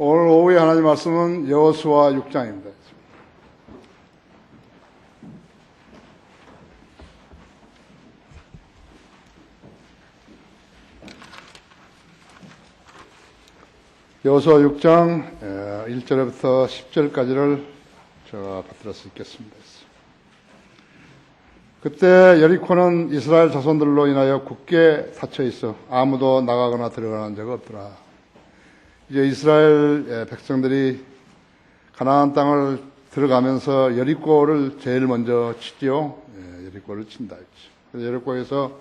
오늘 오후에 하나님 말씀은 여호수아 6장입니다. 여호수아 6장 1절부터 10절까지를 제가 받들어 수 있겠습니다. 그때 여리코는 이스라엘 자손들로 인하여 굳게 닫혀 있어 아무도 나가거나 들어가는 적 없더라. 이제 이스라엘 백성들이 가나안 땅을 들어가면서 여리코를 제일 먼저 치지요. 여리코를 친다 했죠. 그래서 여리코에서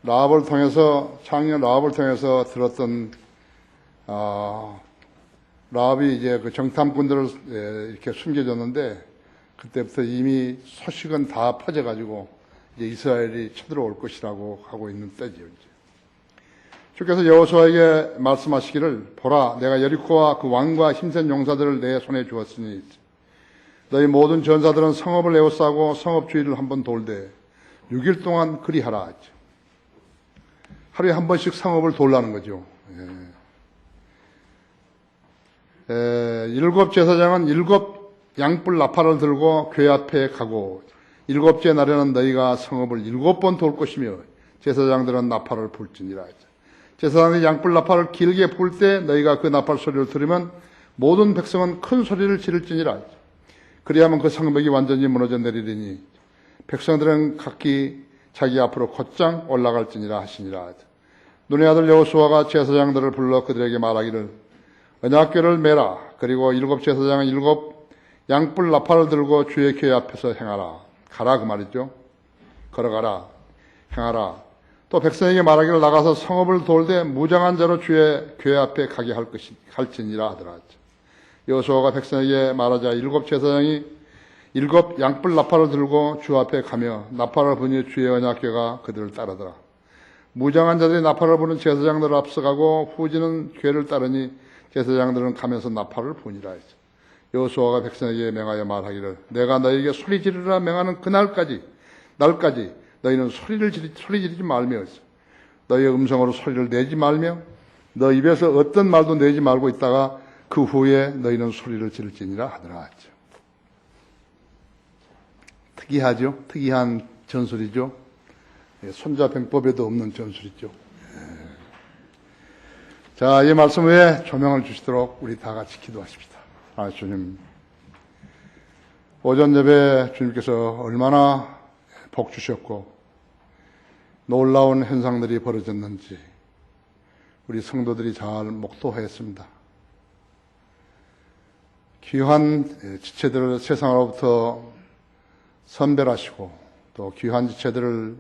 라합을 통해서 창녀 라합을 통해서 들었던 라합이 이제 그 정탐꾼들을 이렇게 숨겨줬는데 그때부터 이미 소식은 다 퍼져가지고 이제 이스라엘이 쳐들어올 것이라고 하고 있는 때지요. 주께서 여호수아에게 말씀하시기를 보라 내가 여리코와 그 왕과 힘센 용사들을 내 손에 주었으니 너희 모든 전사들은 성읍을 에워싸고 성읍 주위를 한번 돌되 6일 동안 그리하라. 하루에 한 번씩 성읍을 돌라는 거죠. 7 제사장은 7 양뿔 나팔을 들고 궤 앞에 가고 7째 날에는 너희가 성읍을 7번 돌 것이며 제사장들은 나팔을 불지니라. 제사장이 양뿔 나팔을 길게 불 때 너희가 그 나팔 소리를 들으면 모든 백성은 큰 소리를 지를지니라. 그리하면 그 성벽이 완전히 무너져 내리리니 백성들은 각기 자기 앞으로 곧장 올라갈지니라 하시니라. 눈의 아들 여호수아가 제사장들을 불러 그들에게 말하기를 언약궤를 메라. 그리고 7 제사장은 7 양뿔 나팔을 들고 주의 궤 앞에서 행하라. 가라 그 말이죠. 걸어가라. 행하라. 또 백성에게 말하기를 나가서 성읍을 돌되 무장한 자로 주의 궤 앞에 가게 할지니라 하더라. 여호수아가 백성에게 말하자 7 제사장이 7 양뿔 나팔을 들고 주 앞에 가며 나팔을 부니 주의 언약궤가 그들을 따르더라. 무장한 자들이 나팔을 부는 제사장들을 앞서가고 후지는 궤를 따르니 제사장들은 가면서 나팔을 부니라 했죠. 여호수아가 백성에게 명하여 말하기를 내가 너희에게 소리 지르라 명하는 그날까지 날까지 너희는 소리 지르지 말며 너희의 음성으로 소리를 내지 말며 너 입에서 어떤 말도 내지 말고 있다가 그 후에 너희는 소리를 지를지니라 하더라 했죠. 특이하죠. 특이한 전술이죠. 손자병법에도 없는 전술이죠. 자, 이 말씀 후에 조명을 주시도록 우리 다 같이 기도하십시다. 주님, 오전 예배 주님께서 얼마나 복 주셨고 놀라운 현상들이 벌어졌는지 우리 성도들이 잘 목도했습니다. 귀한 지체들을 세상으로부터 선별하시고 또 귀한 지체들을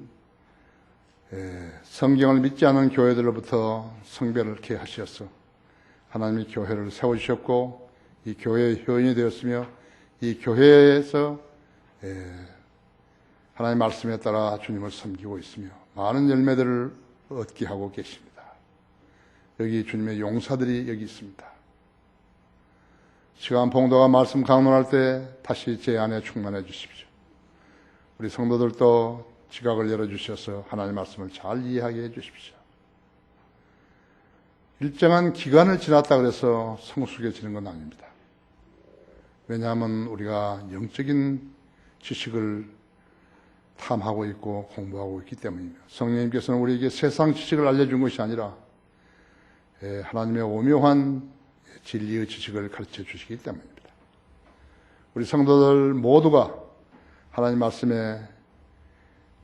성경을 믿지 않는 교회들로부터 성별케 하셔서 하나님이 교회를 세워주셨고 이 교회의 효인이 되었으며 이 교회에서 하나님의 말씀에 따라 주님을 섬기고 있으며 많은 열매들을 얻게 하고 계십니다. 여기 주님의 용사들이 여기 있습니다. 시간 봉도가 말씀 강론할 때 다시 제 안에 충만해 주십시오. 우리 성도들도 지각을 열어주셔서 하나님의 말씀을 잘 이해하게 해 주십시오. 일정한 기간을 지났다 그래서 성숙해지는 건 아닙니다. 왜냐하면 우리가 영적인 지식을 탐하고 있고 공부하고 있기 때문입니다. 성령님께서는 우리에게 세상 지식을 알려준 것이 아니라 하나님의 오묘한 진리의 지식을 가르쳐 주시기 때문입니다. 우리 성도들 모두가 하나님 말씀에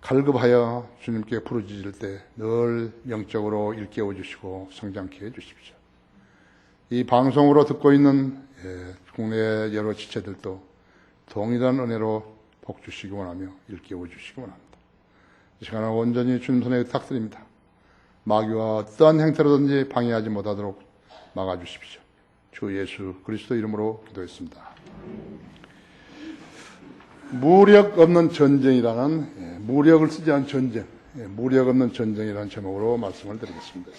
갈급하여 주님께 부르짖을 때 늘 영적으로 일깨워 주시고 성장케 해 주십시오. 이 방송으로 듣고 있는 국내 여러 지체들도 동일한 은혜로 복 주시기 원하며 일깨워 주시기 원합니다. 이 시간을 온전히 주님 손에 부탁드립니다. 마귀와 어떠한 행태로든지 방해하지 못하도록 막아주십시오. 주 예수 그리스도 이름으로 기도했습니다. 무력 없는 전쟁이라는 무력을 쓰지 않은 전쟁, 무력 없는 전쟁이라는 제목으로 말씀을 드리겠습니다.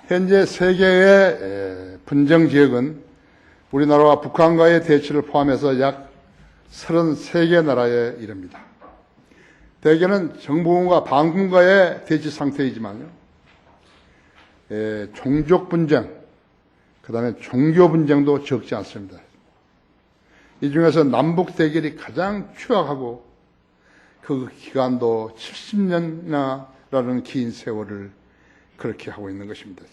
현재 세계의 분쟁 지역은 우리나라와 북한과의 대치를 포함해서 약 33개 나라에 이릅니다. 대개는 정부군과 반군과의 대치 상태이지만요. 종족 분쟁, 그 다음에 종교 분쟁도 적지 않습니다. 이 중에서 남북 대결이 가장 추악하고 그 기간도 70년이나라는 긴 세월을 그렇게 하고 있는 것입니다.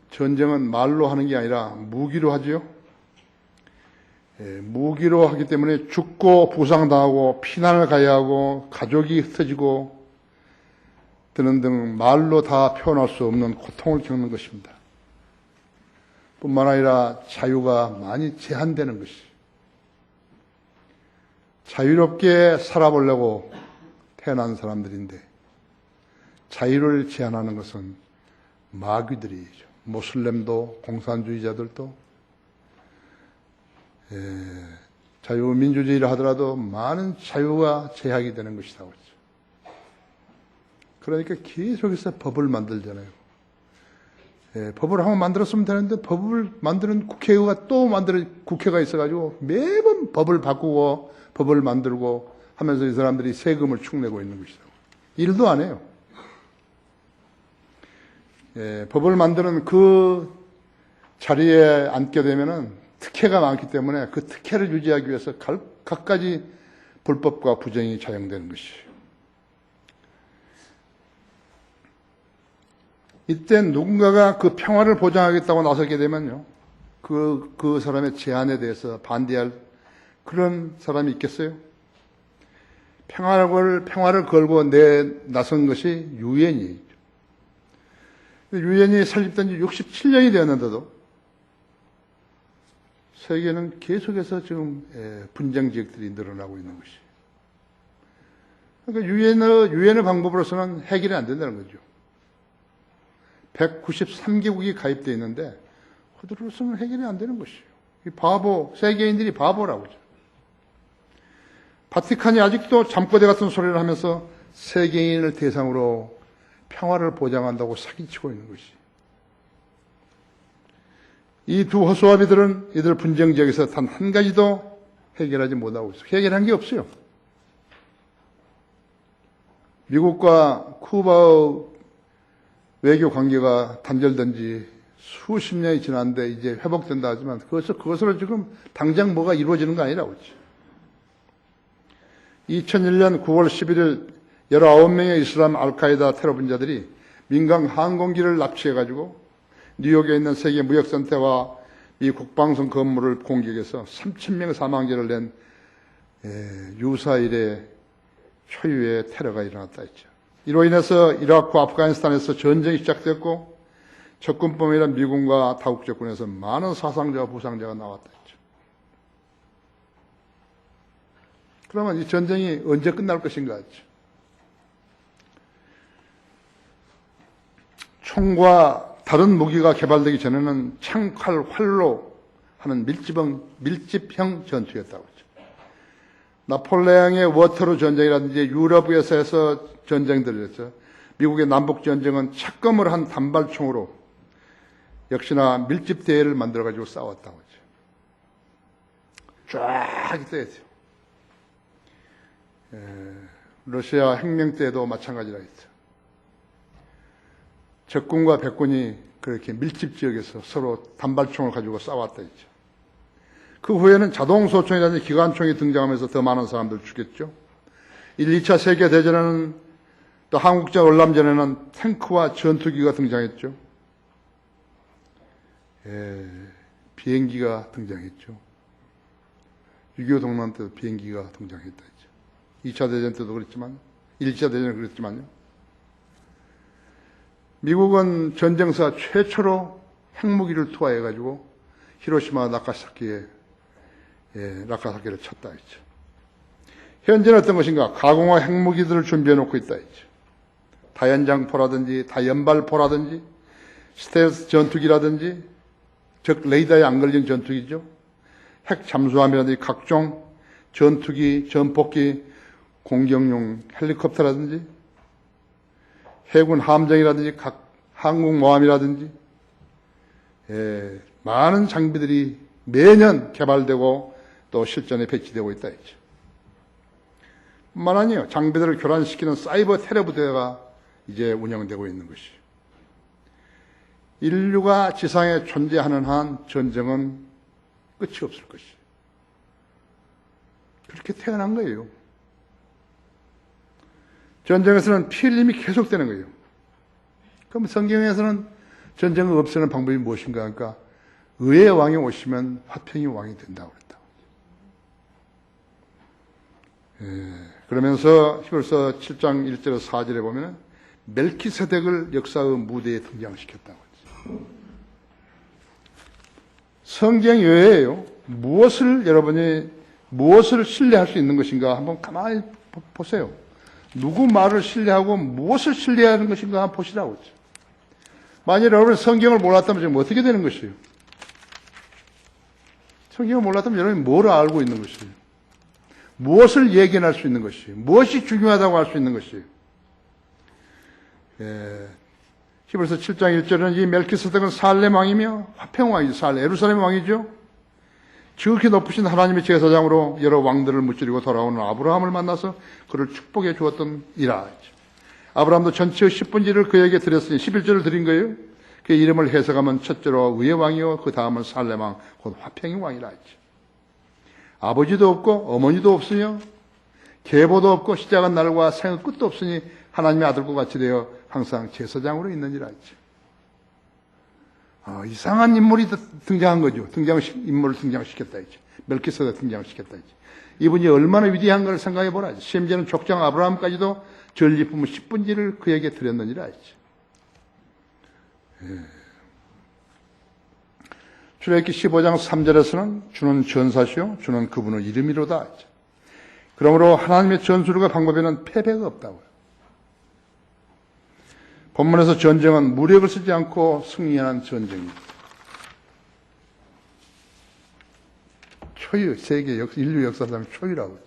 전쟁은 말로 하는 게 아니라 무기로 하지요. 무기로 하기 때문에 죽고 부상당하고 피난을 가야 하고 가족이 흩어지고 등등 말로 다 표현할 수 없는 고통을 겪는 것입니다. 뿐만 아니라 자유가 많이 제한되는 것이. 자유롭게 살아보려고 태어난 사람들인데 자유를 제한하는 것은 마귀들이죠. 모슬렘도 공산주의자들도 자유민주주의를 하더라도 많은 자유가 제약이 되는 것이라고 했죠. 그러니까 계속해서 법을 만들잖아요. 법을 한번 만들었으면 되는데 법을 만드는 국회가 또 국회가 있어가지고 매번 법을 바꾸고 법을 만들고 하면서 이 사람들이 세금을 축내고 있는 것이라고. 일도 안 해요. 법을 만드는 그 자리에 앉게 되면은 특혜가 많기 때문에 그 특혜를 유지하기 위해서 갖가지 불법과 부정이 자행되는 것이에요. 이때 누군가가 그 평화를 보장하겠다고 나서게 되면요, 그 사람의 제안에 대해서 반대할 그런 사람이 있겠어요? 평화를 걸고 나선 것이 유엔이죠. 유엔이 설립된 지 67년이 되었는데도 세계는 계속해서 지금 분쟁 지역들이 늘어나고 있는 것이에요. 그러니까 유엔의 방법으로서는 해결이 안 된다는 거죠. 193개국이 가입되어 있는데 그들로서는 해결이 안 되는 것이에요. 세계인들이 바보라고 하죠. 바티칸이 아직도 잠꼬대 같은 소리를 하면서 세계인을 대상으로 평화를 보장한다고 사기치고 있는 것이. 이 두 허수아비들은 이들 분쟁 지역에서 단 한 가지도 해결하지 못하고 있어요. 해결한 게 없어요. 미국과 쿠바의 외교 관계가 단절된 지 수십 년이 지났는데 이제 회복된다 하지만 그것으로 지금 당장 뭐가 이루어지는 거 아니라고 그러죠. 2001년 9월 11일 19명의 이슬람 알카에다 테러 분자들이 민간 항공기를 납치해가지고 뉴욕에 있는 세계무역센터와 미 국방성 건물을 공격해서 3,000명 사망자를 낸 유사 이래 초유의 테러가 일어났다 했죠. 이로 인해서 이라크와 아프가니스탄에서 전쟁이 시작됐고 적군뿐만 아니라 미군과 다국 적군에서 많은 사상자와 부상자가 나왔다 했죠. 그러면 이 전쟁이 언제 끝날 것인가 했죠. 총과 다른 무기가 개발되기 전에는 창칼, 활로 하는 밀집형 전투였다고 했죠. 나폴레옹의 워터루 전쟁이라든지 유럽에서 해서 전쟁들을 했죠. 미국의 남북전쟁은 착검을 한 단발총으로 역시나 밀집대회를 만들어가지고 싸웠다고 했죠. 쫙 있어야죠. 러시아 혁명 때도 마찬가지라 했죠. 적군과 백군이 그렇게 밀집 지역에서 서로 단발총을 가지고 싸웠다 했죠. 그 후에는 자동소총이라든지 기관총이 등장하면서 더 많은 사람들을 죽였죠. 1, 2차 세계대전에는 또 한국전 월남전에는 탱크와 전투기가 등장했죠. 비행기가 등장했죠. 6.25 동란 때도 비행기가 등장했다 했죠. 2차 대전 때도 그랬지만, 1차 대전은 그랬지만요. 미국은 전쟁사 최초로 핵무기를 투하해가지고 히로시마 나가사키를 쳤다 했죠. 현재는 어떤 것인가? 가공화 핵무기들을 준비해놓고 있다 했죠. 다연장포라든지 다연발포라든지 스텔스 전투기라든지 즉 레이더에 안 걸린 전투기죠. 핵 잠수함이라든지 각종 전투기, 전폭기, 공격용 헬리콥터라든지 해군 함정이라든지 각 항공모함이라든지 많은 장비들이 매년 개발되고 또 실전에 배치되고 있다 했죠. 뿐만 아니에요. 장비들을 교란시키는 사이버 테러 부대가 이제 운영되고 있는 것이에요. 인류가 지상에 존재하는 한 전쟁은 끝이 없을 것이에요. 그렇게 태어난 거예요. 전쟁에서는 피 흘림이 계속되는 거예요. 그럼 성경에서는 전쟁을 없애는 방법이 무엇인가 하니까 의의 왕이 오시면 화평이 왕이 된다고 그랬다. 그러면서 히브리서 7장 1절에서 4절에 보면 멜키세덱을 역사의 무대에 등장시켰다고 했죠. 성경 외에요. 여러분이 무엇을 신뢰할 수 있는 것인가 한번 가만히 보세요. 누구 말을 신뢰하고 무엇을 신뢰하는 것인가 한번 보시라고 했죠. 만일 여러분이 성경을 몰랐다면 지금 어떻게 되는 것이에요? 성경을 몰랐다면 여러분이 뭘 알고 있는 것이에요? 무엇을 예견할 수 있는 것이에요? 무엇이 중요하다고 할 수 있는 것이에요? 히브리서 7장 1절은 이 멜키세덱은 살렘 왕이며 화평 왕이죠. 예루살렘 왕이죠. 지극히 높으신 하나님의 제사장으로 여러 왕들을 무찌르고 돌아오는 아브라함을 만나서 그를 축복해 주었던 이라. 아브라함도 전체의 10분지를 그에게 드렸으니 11절을 드린 거예요. 그의 이름을 해석하면 첫째로 의의 왕이요 그 다음은 살렘 왕, 곧 화평의 왕이라 했죠. 아버지도 없고 어머니도 없으며 계보도 없고 시작한 날과 생의 끝도 없으니 하나님의 아들과 같이 되어 항상 제사장으로 있느니라 했죠. 이상한 인물이 등장한 거죠. 인물을 등장시켰다 했죠. 멜키세덱 등장시켰다 했죠. 이분이 얼마나 위대한 걸 생각해 보라. 심지어는 족장 아브라함까지도 전리품 10분지를 그에게 드렸느니라 했죠. 출애굽기 15장 3절에서는 주는 전사시요 주는 그분의 이름이로다 했죠. 그러므로 하나님의 전술과 방법에는 패배가 없다고요. 본문에서 전쟁은 무력을 쓰지 않고 승리하는 전쟁입니다. 초유, 세계 인류 역사상 초유라고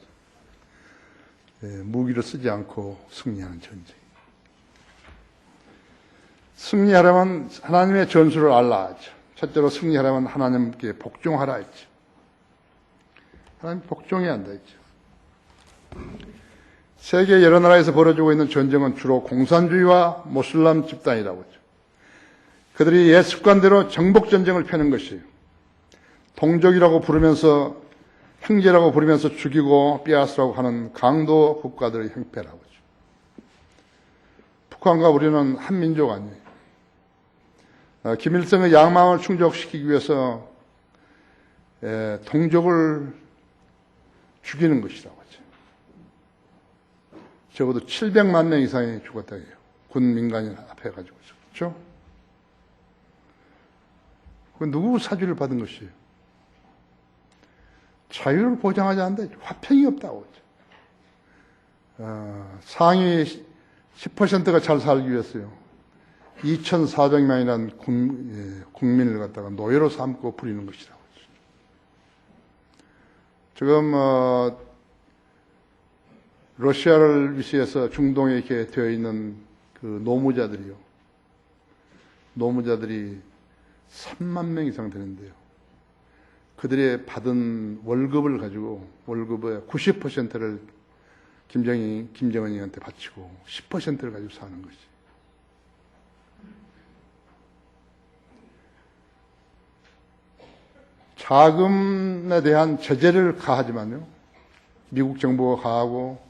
했죠. 무기를 쓰지 않고 승리하는 전쟁. 승리하려면 하나님의 전술을 알라 하죠. 첫째로 승리하려면 하나님께 복종하라 했죠. 하나님 복종해야 한다 했죠. 세계 여러 나라에서 벌어지고 있는 전쟁은 주로 공산주의와 모슬람 집단이라고 했죠. 그들이 옛 습관대로 정복전쟁을 펴는 것이에요. 동족이라고 부르면서 형제라고 부르면서 죽이고 빼앗으라고 하는 강도 국가들의 형패라고 하죠. 북한과 우리는 한 민족 아니에요. 김일성의 야망을 충족시키기 위해서 동족을 죽이는 것이라고 하죠. 적어도 700만 명 이상이 죽었다 해요. 군 민간인 합해가지고. 그렇죠? 그건 누구 사주를 받은 것이에요? 자유를 보장하지 않는다. 화평이 없다고 하죠. 상위 10%가 잘 살기 위해서요. 2,400만이라는 국민을 갖다가 노예로 삼고 부리는 것이라고 하죠. 지금 러시아를 위시해서 중동에 이렇게 되어 있는 그 노무자들이 3만 명 이상 되는데요. 그들이 받은 월급을 가지고 월급의 90%를 김정은이한테 바치고 10%를 가지고 사는 것이. 자금에 대한 제재를 가하지만요. 미국 정부가 가하고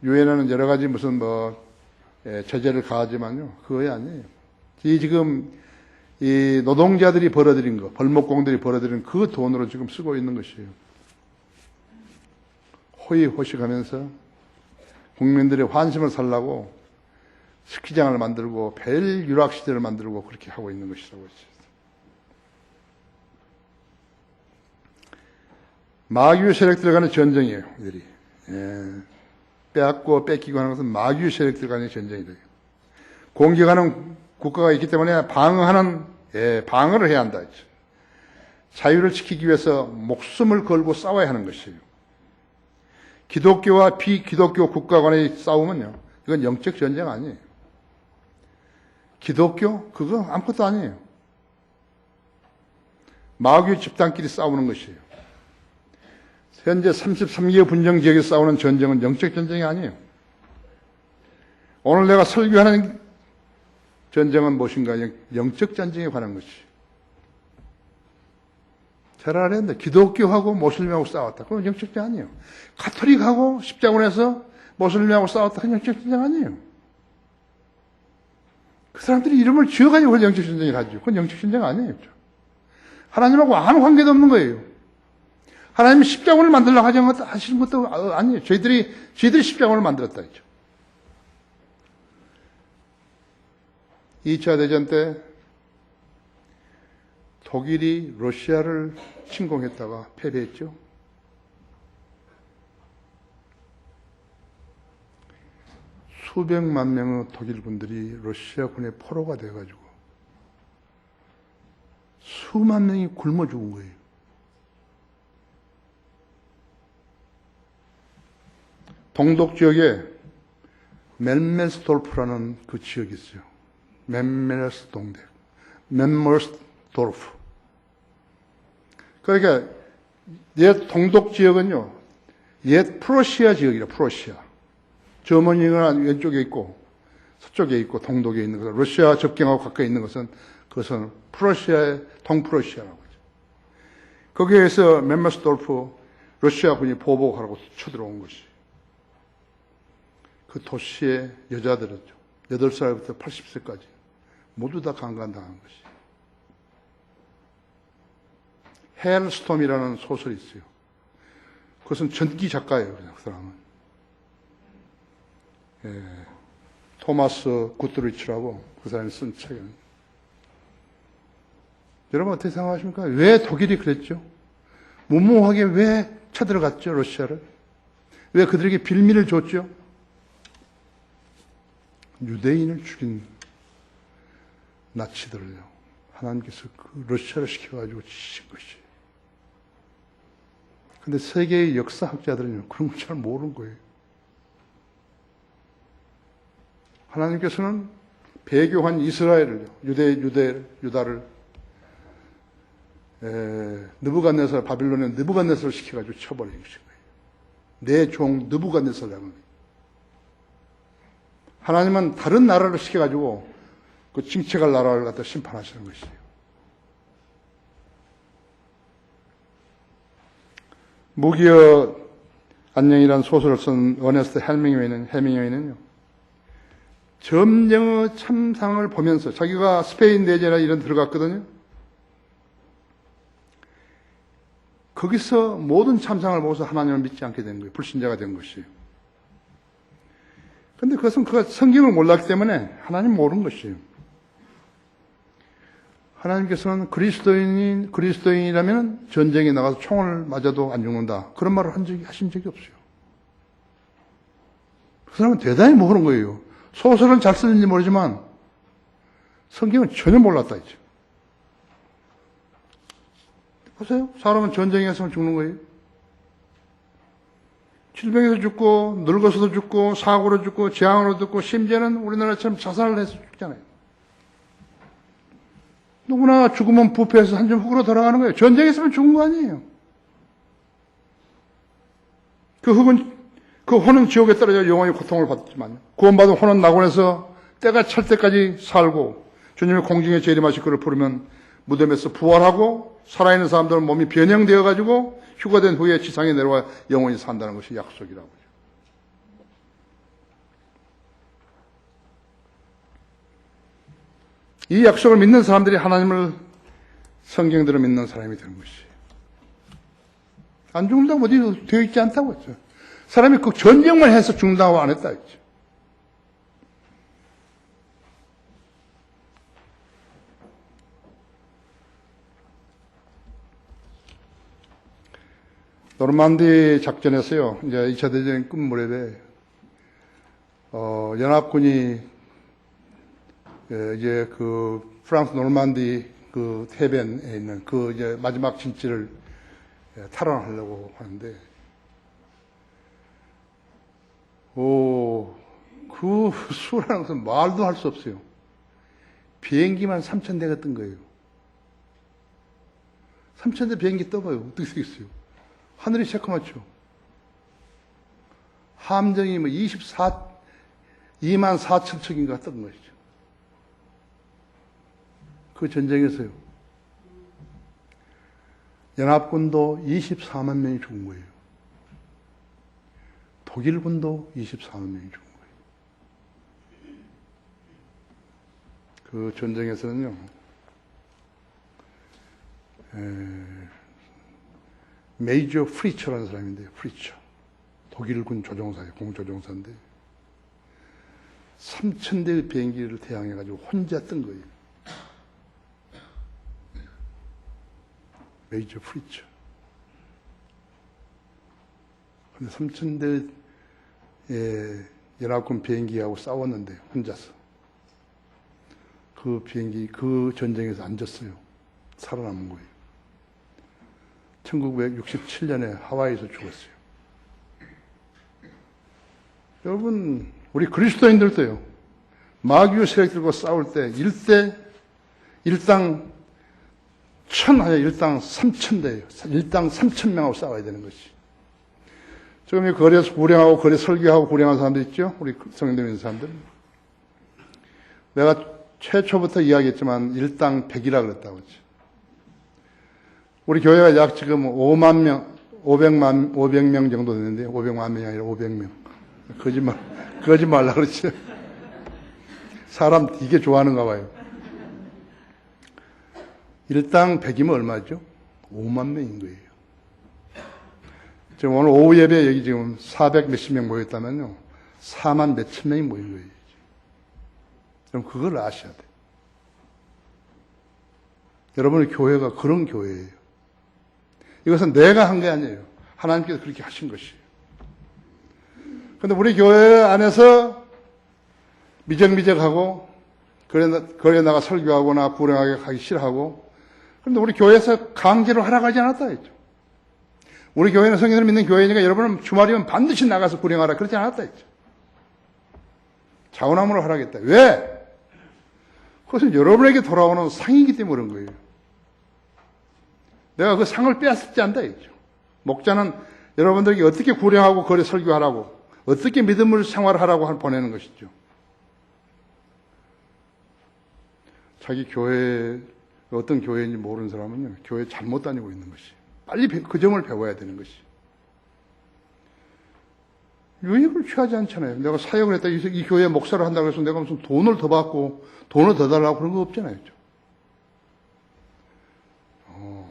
유엔에는 여러 가지 무슨 제재를 가하지만요. 그거 아니에요. 지금 이 노동자들이 벌어들인 거, 벌목공들이 벌어들인 그 돈으로 지금 쓰고 있는 것이에요. 호의호식하면서 국민들의 환심을 살라고 스키장을 만들고 벨 유락시대를 만들고 그렇게 하고 있는 것이라고 했어요. 마귀 세력들 간의 전쟁이에요. 이들이 빼앗고 뺏기고 하는 것은 마귀 세력들 간의 전쟁이다. 공격하는 국가가 있기 때문에 방어를 해야 한다. 자유를 지키기 위해서 목숨을 걸고 싸워야 하는 것이에요. 기독교와 비기독교 국가 간의 싸움은요, 이건 영적 전쟁 아니에요. 기독교? 그거 아무것도 아니에요. 마귀 집단끼리 싸우는 것이에요. 현재 33개 분쟁 지역에서 싸우는 전쟁은 영적 전쟁이 아니에요. 오늘 내가 설교하는 전쟁은 무엇인가? 영적 전쟁에 관한 것이. 잘 알아야 된다. 기독교하고 모슬림하고 싸웠다. 그건 영적 전쟁 아니에요. 가톨릭하고 십자군에서 모슬림하고 싸웠다. 그건 영적 전쟁 아니에요. 그 사람들이 이름을 지어가지고 그걸 영적 전쟁을 하죠. 그건 영적 전쟁 아니에요. 하나님하고 아무 관계도 없는 거예요. 하나님이 십자군을 만들려고 하시는 것도 아니에요. 저희들이 십자군을 만들었다 했죠. 2차 대전 때 독일이 러시아를 침공했다가 패배했죠. 수백만 명의 독일 군들이 러시아군의 포로가 돼가지고 수만 명이 굶어 죽은 거예요. 동독 지역에 멜메스돌프라는 그 지역이 있어요. 멤머스도르프. 그러니까 옛 동독 지역은요, 옛 프로시아 지역이라 프로시아. 저머니가 왼쪽에 있고 서쪽에 있고 동독에 있는 것은 러시아 접경하고 가까이 있는 것은 그것은 프로시아의 동프로시아라고 하죠. 거기에서 멤머스돌프 러시아군이 보복하라고 쳐들어온 것이. 그 도시의 여자들은요, 8살부터 80세까지 모두 다 강간당한 것이. 헬스톰이라는 소설이 있어요. 그것은 전기 작가예요, 그 사람은. 토마스 구트리치라고 그 사람이 쓴 책이에요. 여러분 어떻게 생각하십니까? 왜 독일이 그랬죠? 무모하게 왜 쳐들어갔죠, 러시아를? 왜 그들에게 빌미를 줬죠? 유대인을 죽인 나치들을요, 하나님께서 그 러시아를 시켜가지고 지신 것이. 근데 세계의 역사학자들은요, 그런 걸 잘 모르는 거예요. 하나님께서는 배교한 이스라엘을요, 유다를 느부갓네살, 바빌론의 느부갓네살을 시켜가지고 쳐버리신 거예요. 내 종 느부갓네살이라는 거예요. 하나님은 다른 나라를 시켜가지고 그 징책할 나라를 갖다 심판하시는 것이에요. 무기여 안녕이라는 소설을 쓴 어네스트 해밍웨이는요, 점령의 참상을 보면서 자기가 스페인 내전이나 이런 데 들어갔거든요. 거기서 모든 참상을 보고서 하나님을 믿지 않게 된 거예요. 불신자가 된 것이에요. 근데 그것은 그가 성경을 몰랐기 때문에 하나님 모르는 것이에요. 하나님께서는 그리스도인이라면 전쟁에 나가서 총을 맞아도 안 죽는다. 그런 말을 하신 적이 없어요. 그 사람은 대단히 모르는 거예요. 소설은 잘 쓰는지 모르지만 성경은 전혀 몰랐다 했죠. 보세요. 사람은 전쟁에서 죽는 거예요. 질병에서 죽고, 늙어서도 죽고, 사고로 죽고, 재앙으로 죽고, 심지어는 우리나라처럼 자살을 해서 죽잖아요. 누구나 죽으면 부패해서 한 점 흙으로 돌아가는 거예요. 전쟁에서는 죽은 거 아니에요. 그 혼은 지옥에 떨어져 영원히 고통을 받지만, 구원받은 혼은 낙원에서 때가 찰 때까지 살고, 주님의 공중에 재림하실 그를 부르면 무덤에서 부활하고, 살아있는 사람들은 몸이 변형되어가지고, 휴가된 후에 지상에 내려와 영원히 산다는 것이 약속이라고 하죠. 이 약속을 믿는 사람들이 하나님을 성경대로 믿는 사람이 되는 것이에요. 안 죽는다고 어디 되어 있지 않다고 했죠. 사람이 그 전쟁만 해서 죽는다고 안 했다 했죠. 노르만디 작전에서요, 이제 2차 대전 끝 무렵에, 연합군이, 이제 그 프랑스 노르만디 그 해변에 있는 그 이제 마지막 진지를 탈환하려고 하는데, 그 수라는 것은 말도 할 수 없어요. 비행기만 3,000대가 뜬 거예요. 3,000대 비행기 떠봐요. 어떻게 되겠어요? 하늘이 새까맣죠. 함정이 24만 4천 척인가 뜬 것이죠. 그 전쟁에서요. 연합군도 24만 명이 죽은 거예요. 독일군도 24만 명이 죽은 거예요. 그 전쟁에서는요, 메이저 프리처라는 사람인데요. 프리처. 독일군 조종사예요. 공조종사인데 3,000대의 비행기를 대항해가지고 혼자 뜬 거예요. 메이저 프리처. 근데 3,000대의 연합군 비행기하고 싸웠는데 혼자서 그 비행기 그 전쟁에서 안 졌어요. 살아남은 거예요. 1967년에 하와이에서 죽었어요. 여러분, 우리 그리스도인들도요, 마귀 세력들과 싸울 때 일당 1,000 아니라 일당 3,000대예요. 일당 3,000명하고 싸워야 되는 것이. 지금 거리에서 구령하고 거리 설교하고 구령하는 사람들 있죠? 우리 성경대 믿는 사람들. 내가 최초부터 이야기했지만 일당 100이라 그랬다고 했죠. 우리 교회가 약 지금 5만 명, 500명 정도 되는데 500만 명이 아니라 500명. 거짓말 하려고 그랬죠. 사람 이게 좋아하는가 봐요. 일당 100이면 얼마죠? 5만 명인 거예요. 지금 오늘 오후 예배에 여기 지금 400 몇십 명 모였다면요. 4만 몇천 명이 모인 거예요. 그럼 그걸 아셔야 돼요. 여러분의 교회가 그런 교회예요. 이것은 내가 한 게 아니에요. 하나님께서 그렇게 하신 것이에요. 그런데 우리 교회 안에서 미적미적하고 거리에 나가 설교하거나 불행하게 가기 싫어하고 그런데 우리 교회에서 강제로 하라고 하지 않았다 했죠. 우리 교회는 성경을 믿는 교회니까 여러분은 주말이면 반드시 나가서 불행하라 그러지 않았다 했죠. 자원함으로 하라겠다. 왜? 그것은 여러분에게 돌아오는 상이기 때문에 그런 거예요. 내가 그 상을 빼앗지 않다 했죠. 목자는 여러분들에게 어떻게 구령하고 거리 설교하라고 어떻게 믿음을 생활하라고 보내는 것이죠. 자기 교회 어떤 교회인지 모르는 사람은요. 교회 잘못 다니고 있는 것이. 빨리 그 점을 배워야 되는 것이. 유익을 취하지 않잖아요. 내가 사역을 했다. 이 교회 목사를 한다고 해서 내가 무슨 돈을 더 받고 돈을 더 달라고 그런 거 없잖아요.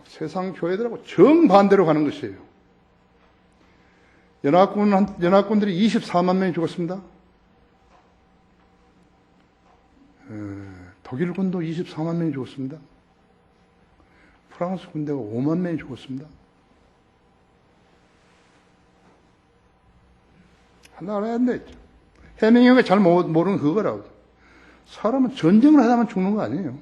세상 교회들하고 정반대로 가는 것이에요. 연합군들이 24만 명이 죽었습니다. 독일군도 24만 명이 죽었습니다. 프랑스 군대가 5만 명이 죽었습니다. 하나 알아야 한다 했죠. 해밍웨이가 잘 모르는 그거라고. 사람은 전쟁을 하다만 죽는 거 아니에요.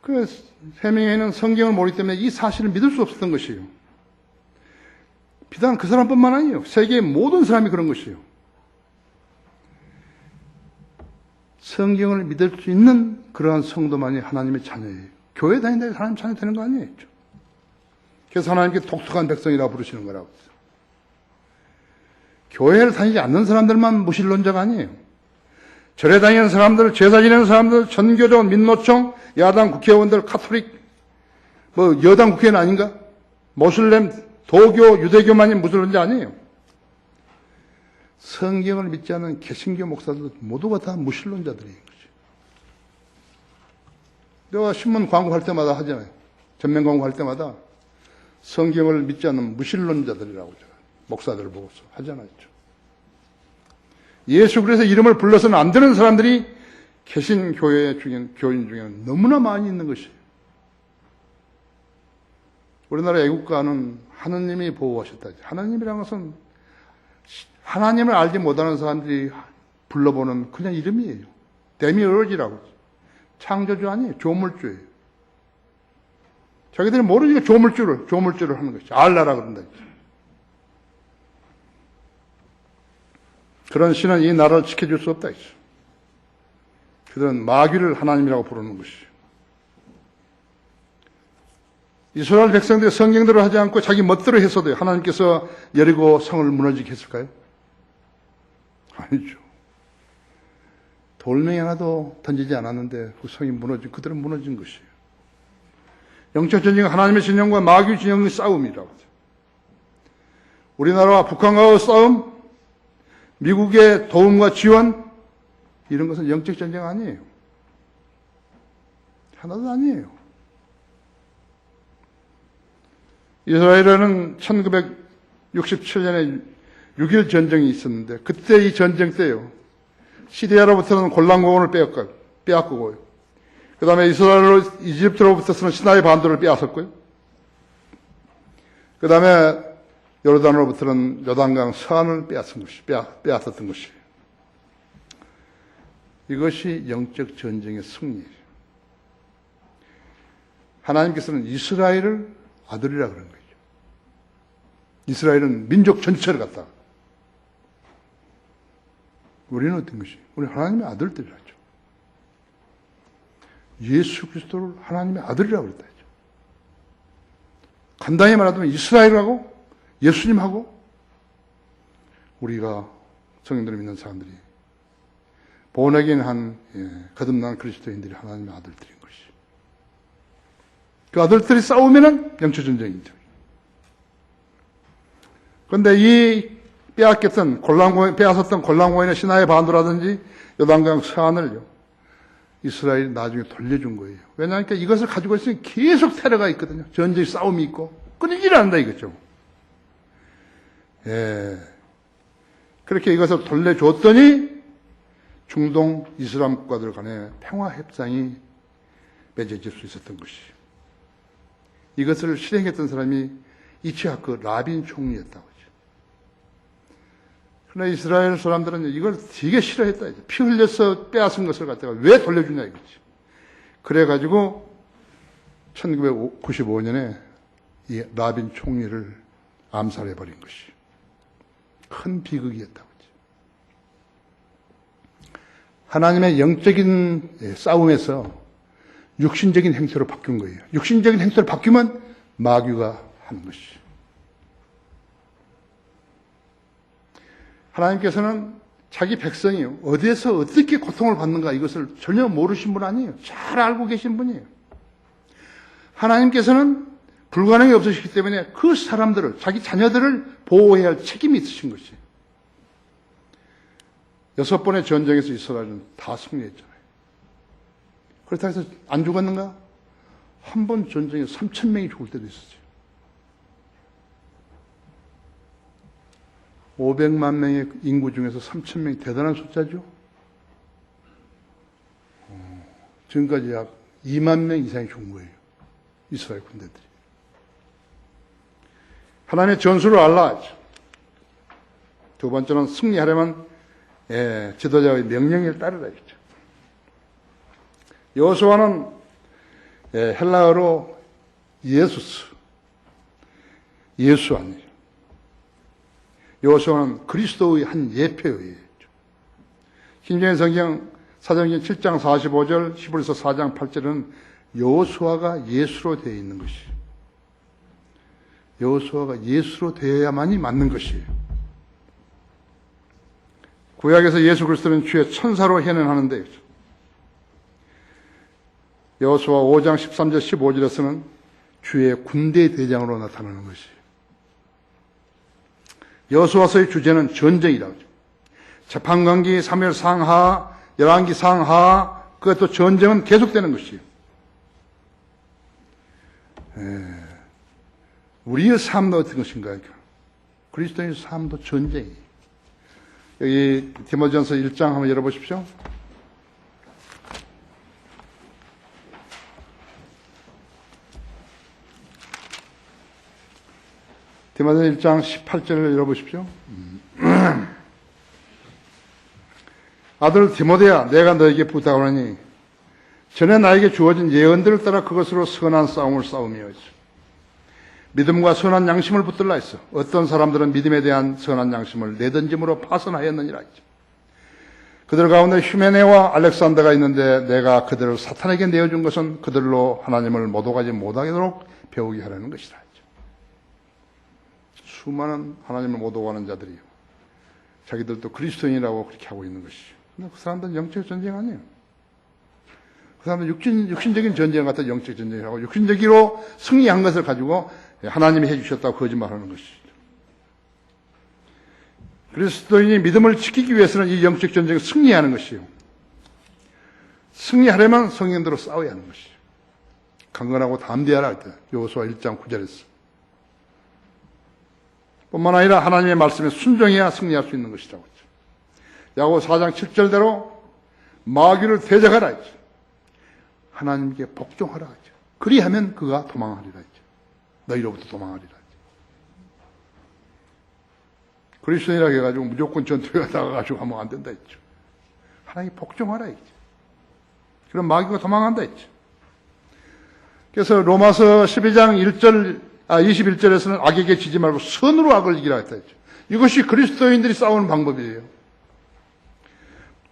그 해밍웨이는 성경을 모르기 때문에 이 사실을 믿을 수 없었던 것이에요. 비단 그 사람뿐만 아니에요. 세계의 모든 사람이 그런 것이에요. 성경을 믿을 수 있는 그러한 성도만이 하나님의 자녀예요. 교회 다닌다고 해서 하나님 자녀 되는 거 아니에요. 그래서 하나님께 독특한 백성이라고 부르시는 거라고. 교회를 다니지 않는 사람들만 무신론자가 아니에요. 절에 다니는 사람들, 제사 지내는 사람들, 전교조, 민노총, 야당 국회의원들, 카톨릭, 여당 국회의원 아닌가? 모슬렘, 도교, 유대교만이 무신론자 아니에요. 성경을 믿지 않는 개신교 목사들 모두가 다 무신론자들이에요. 내가 신문 광고할 때마다 하잖아요. 전면 광고할 때마다 성경을 믿지 않는 무신론자들이라고 목사들을 보고서 하잖아요. 예수 그래서 이름을 불러서는 안 되는 사람들이 개신교회 교인 중에는 너무나 많이 있는 것이에요. 우리나라 애국가는 하느님이 보호하셨다. 하나님이라는 것은 하나님을 알지 못하는 사람들이 불러보는 그냥 이름이에요. 데미얼지라고. 창조주 아니에요. 조물주예요. 자기들이 모르니까 조물주를 하는 것이죠. 알라라 그런다. 그런 신은 이 나라를 지켜줄 수 없다. 그들은 마귀를 하나님이라고 부르는 것이죠. 이스라엘 백성들이 성경대로 하지 않고 자기 멋대로 했어도 하나님께서 여리고 성을 무너지게 했을까요? 아니죠. 돌멩이 하나도 던지지 않았는데 그 성이 그대로 무너진 것이에요. 영적 전쟁은 하나님의 진영과 마귀 진영의 싸움이라고 하죠. 우리나라와 북한과의 싸움, 미국의 도움과 지원, 이런 것은 영적 전쟁 아니에요. 하나도 아니에요. 이스라엘에는 1967년에 6.1 전쟁이 있었는데, 그때 이 전쟁 때요, 시리아로부터는 골란고원을 빼앗고요. 그 다음에 이집트로부터는 시나이 반도를 빼앗았고요. 그 다음에 요르단으로부터는 요단강 서안을 빼앗았던 것이에요. 이것이 영적 전쟁의 승리예요. 하나님께서는 이스라엘을 아들이라 그런 거죠. 이스라엘은 민족 전체를 갖다가. 우리는 어떤 것이? 우리는 하나님의 아들들이라죠. 예수 그리스도를 하나님의 아들이라고 그랬다. 간단히 말하자면 이스라엘하고 예수님하고 우리가 성령들을 믿는 사람들이 본에겐 한 거듭난 그리스도인들이 하나님의 아들들인 것이. 그 아들들이 싸우면은 영적 전쟁이죠. 그런데 이 빼앗었던 골란고인의 시나이 반도라든지 요단강 서안을요, 이스라엘이 나중에 돌려준 거예요. 왜냐하면 이것을 가지고 있으면 계속 테러가 있거든요. 전쟁 싸움이 있고 끊이질 않는다 이거죠. 그렇게 이것을 돌려줬더니 중동 이슬람 국가들 간의 평화 협상이 맺어질 수 있었던 것이에요. 이것을 실행했던 사람이 이츠하크 라빈 총리였다고 하죠. 그러나 이스라엘 사람들은 이걸 되게 싫어했다. 피 흘려서 빼앗은 것을 갖다가 왜 돌려주냐 이거지. 그래가지고 1995년에 이 라빈 총리를 암살해버린 것이 큰 비극이었다고 하죠. 하나님의 영적인 싸움에서 육신적인 행태로 바뀐 거예요. 육신적인 행태로 바뀌면 마귀가 하는 것이죠. 하나님께서는 자기 백성이요, 어디에서 어떻게 고통을 받는가 이것을 전혀 모르신 분 아니에요. 잘 알고 계신 분이에요. 하나님께서는 불가능이 없으시기 때문에 그 사람들을, 자기 자녀들을 보호해야 할 책임이 있으신 것이에요. 6번의 전쟁에서 이스라엘은 다 승리했잖아요. 그렇다고 해서 안 죽었는가? 한 번 전쟁에 3,000명이 죽을 때도 있었죠. 500만 명의 인구 중에서 3,000명이 대단한 숫자죠. 지금까지 약 2만 명 이상이 죽은 거예요. 이스라엘 군대들이. 하나님의 전술을 알아야죠. 두 번째는 승리하려면 지도자의 명령을 따르라겠죠. 여호수아는 헬라어로 예수 아니에요. 여호수아는 그리스도의 한 예표예요. 신약의 성경 사도행전 7장 45절, 히브리서 4장 8절은 여호수아가 예수로 되어 있는 것이에요. 여호수아가 예수로 되어야만이 맞는 것이에요. 구약에서 예수 그리스도는 주의 천사로 현현하는데 여호수아 5장 13절 15절에서는 주의 군대 대장으로 나타나는 것이에요. 여호수아서의 주제는 전쟁이라고 하죠. 재판관기, 사무엘 상하, 열왕기 상하, 그것도 전쟁은 계속되는 것이에요. 우리의 삶도 어떤 것인가요? 그리스도의 삶도 전쟁이에요. 여기 디모데전서 1장 한번 열어보십시오. 디모데전서 1장 18절을 열어보십시오. 아들 디모데야, 내가 너에게 부탁하노니 전에 나에게 주어진 예언들을 따라 그것으로 선한 싸움을 싸우며 믿음과 선한 양심을 붙들라 했어. 어떤 사람들은 믿음에 대한 선한 양심을 내던짐으로 파선하였느니라 했죠. 그들 가운데 휴메네와 알렉산더가 있는데 내가 그들을 사탄에게 내어준 것은 그들로 하나님을 모독하지 못하도록 배우게 하려는 것이라 했죠. 수많은 하나님을 모독하는 자들이요, 자기들도 그리스도인이라고 그렇게 하고 있는 것이죠. 근데 그 사람들은 영적 전쟁 아니에요. 그 사람들은 육신적인 전쟁 같은 영적 전쟁이라고 육신적으로 승리한 것을 가지고 하나님이 해주셨다고 거짓말하는 것이죠. 그리스도인이 믿음을 지키기 위해서는 이 영적 전쟁을 승리하는 것이요. 승리하려면 성령대로 싸워야 하는 것이죠. 강건하고 담대하라 할 때 여호수아 1장 9절에서 뿐만 아니라 하나님의 말씀에 순종해야 승리할 수 있는 것이라고 했죠. 야고보 4장 7절대로 마귀를 대적하라 했죠. 하나님께 복종하라 했죠. 그리하면 그가 도망하리라 했죠. 너희로부터 도망하리라 했죠. 그리스도인이라고 해가지고 무조건 전투에 나가가지고 하면 안 된다 했죠. 하나님께 복종하라 했죠. 그럼 마귀가 도망한다 했죠. 그래서 로마서 12장 21절에서는 악에게 지지 말고 선으로 악을 이기라 했다 했죠. 이것이 그리스도인들이 싸우는 방법이에요.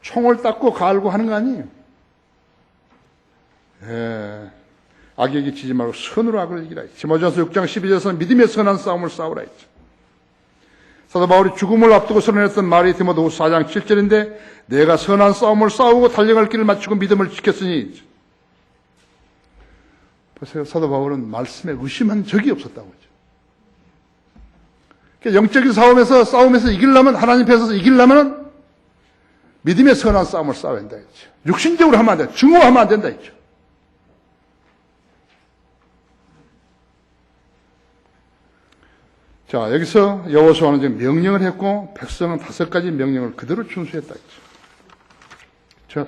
총을 닦고 갈고 하는 거 아니에요. 악에게 지지 말고 선으로 악을 이기라 했죠. 디모데전서 6장 12절에서는 믿음의 선한 싸움을 싸우라 했죠. 사도 바울이 죽음을 앞두고 선언했던 말이 디모데후서 4장 7절인데 내가 선한 싸움을 싸우고 달려갈 길을 마치고 믿음을 지켰으니 보세요. 사도 바울은 말씀에 의심한 적이 없었다고 하죠. 그러니까 영적인 싸움에서 이기려면 하나님 앞에서 이기려면 믿음의 선한 싸움을 싸워야 된다 했죠. 육신적으로 하면 안 돼. 증오하면 안 된다 했죠. 자, 여기서 여호수아는 지금 명령을 했고 백성은 5가지 명령을 그대로 준수했다 했죠.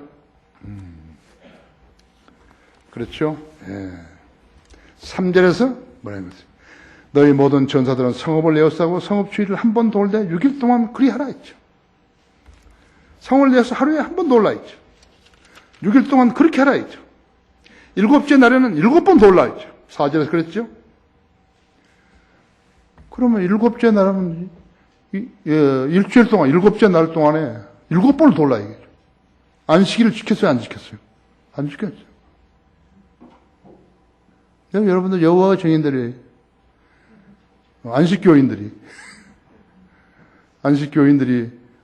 그렇죠? 예. 3절에서 뭐라는 거죠? 너희 모든 전사들은 성읍을 내어싸고 성읍 주위를 한 번 돌되 6일 동안 그리하라 했죠. 성을 내어서 하루에 한 번 돌라 했죠. 6일 동안 그렇게 하라 했죠. 7째 날에는 7번 돌라 했죠. 4절에서 그랬죠. 그러면 7째 날은 일주일 동안 7째 날 동안에 7번을 돌라 이거죠. 안식일을 지켰어요, 안 지켰어요? 안 지켰죠. 여러분들 여호와 증인들이 안식교인들이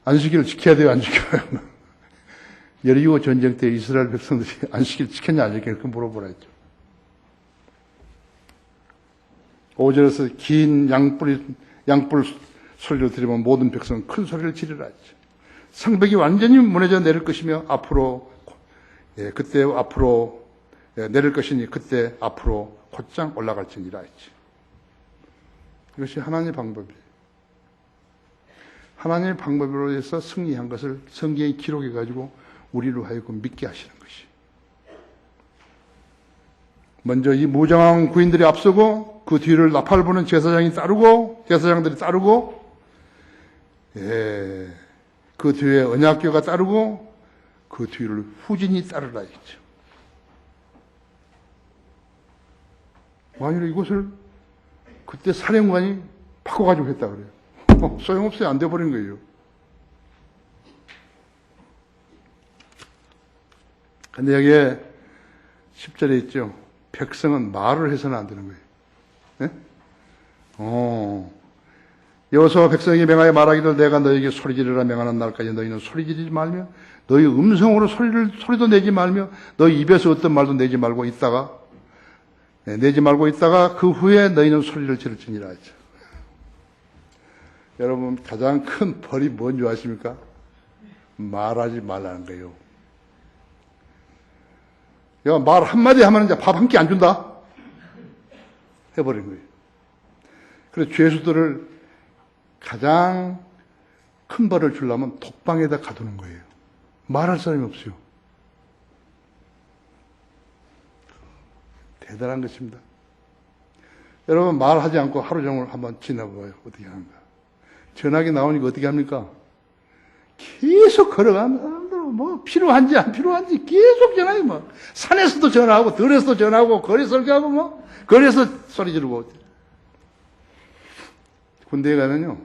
안식일을 지켜야 돼요, 안 지켜요? 여리고 전쟁 때 이스라엘 백성들이 안식일 지켰냐 안 지켰냐 그렇게 물어보라 했죠. 5절에서 긴 양뿔 소리를 들으면 모든 백성은 큰 소리를 지르라 했죠. 성벽이 완전히 무너져 내릴 것이며 그때 앞으로 내릴 것이니 그때 앞으로 곧장 올라갈지니라 했지. 이것이 하나님의 방법이에요. 하나님의 방법으로 해서 승리한 것을 성경에 기록해가지고 우리로 하여금 믿게 하시는 것이. 먼저 이 무장한 구인들이 앞서고 그 뒤를 나팔 부는 제사장들이 따르고 그 뒤에 언약궤가 따르고 그 뒤를 후진이 따르라 했죠. 만일에 이것을 그때 사령관이 바꿔가지고 했다 그래요. 소용없어요. 안 돼버린 거예요. 근데 여기에 10절에 있죠. 백성은 말을 해서는 안 되는 거예요. 네? 여호수아 백성에게 명하여 말하기를 내가 너에게 소리 지르라 명하는 날까지 너희는 소리 지르지 말며 너희 음성으로 소리도 내지 말며 너희 입에서 어떤 말도 내지 말고 있다가 그 후에 너희는 소리를 지를지니라 했죠. 여러분 가장 큰 벌이 뭔지 아십니까? 말하지 말라는 거예요. 말 한마디 하면 이제 밥 한 끼 안 준다? 해버린 거예요. 그래서 죄수들을 가장 큰 벌을 주려면 독방에다 가두는 거예요. 말할 사람이 없어요. 대단한 것입니다. 여러분 말하지 않고 하루 종일 한번 지나봐요. 어떻게 하는가. 전화기 나오니까 어떻게 합니까? 계속 걸어가면 사람들 뭐 필요한지 안 필요한지 계속 전화해. 뭐 산에서도 전화하고 들에서도 전화하고 거리 설교하고 뭐 거리에서 소리 지르고. 군대에 가면요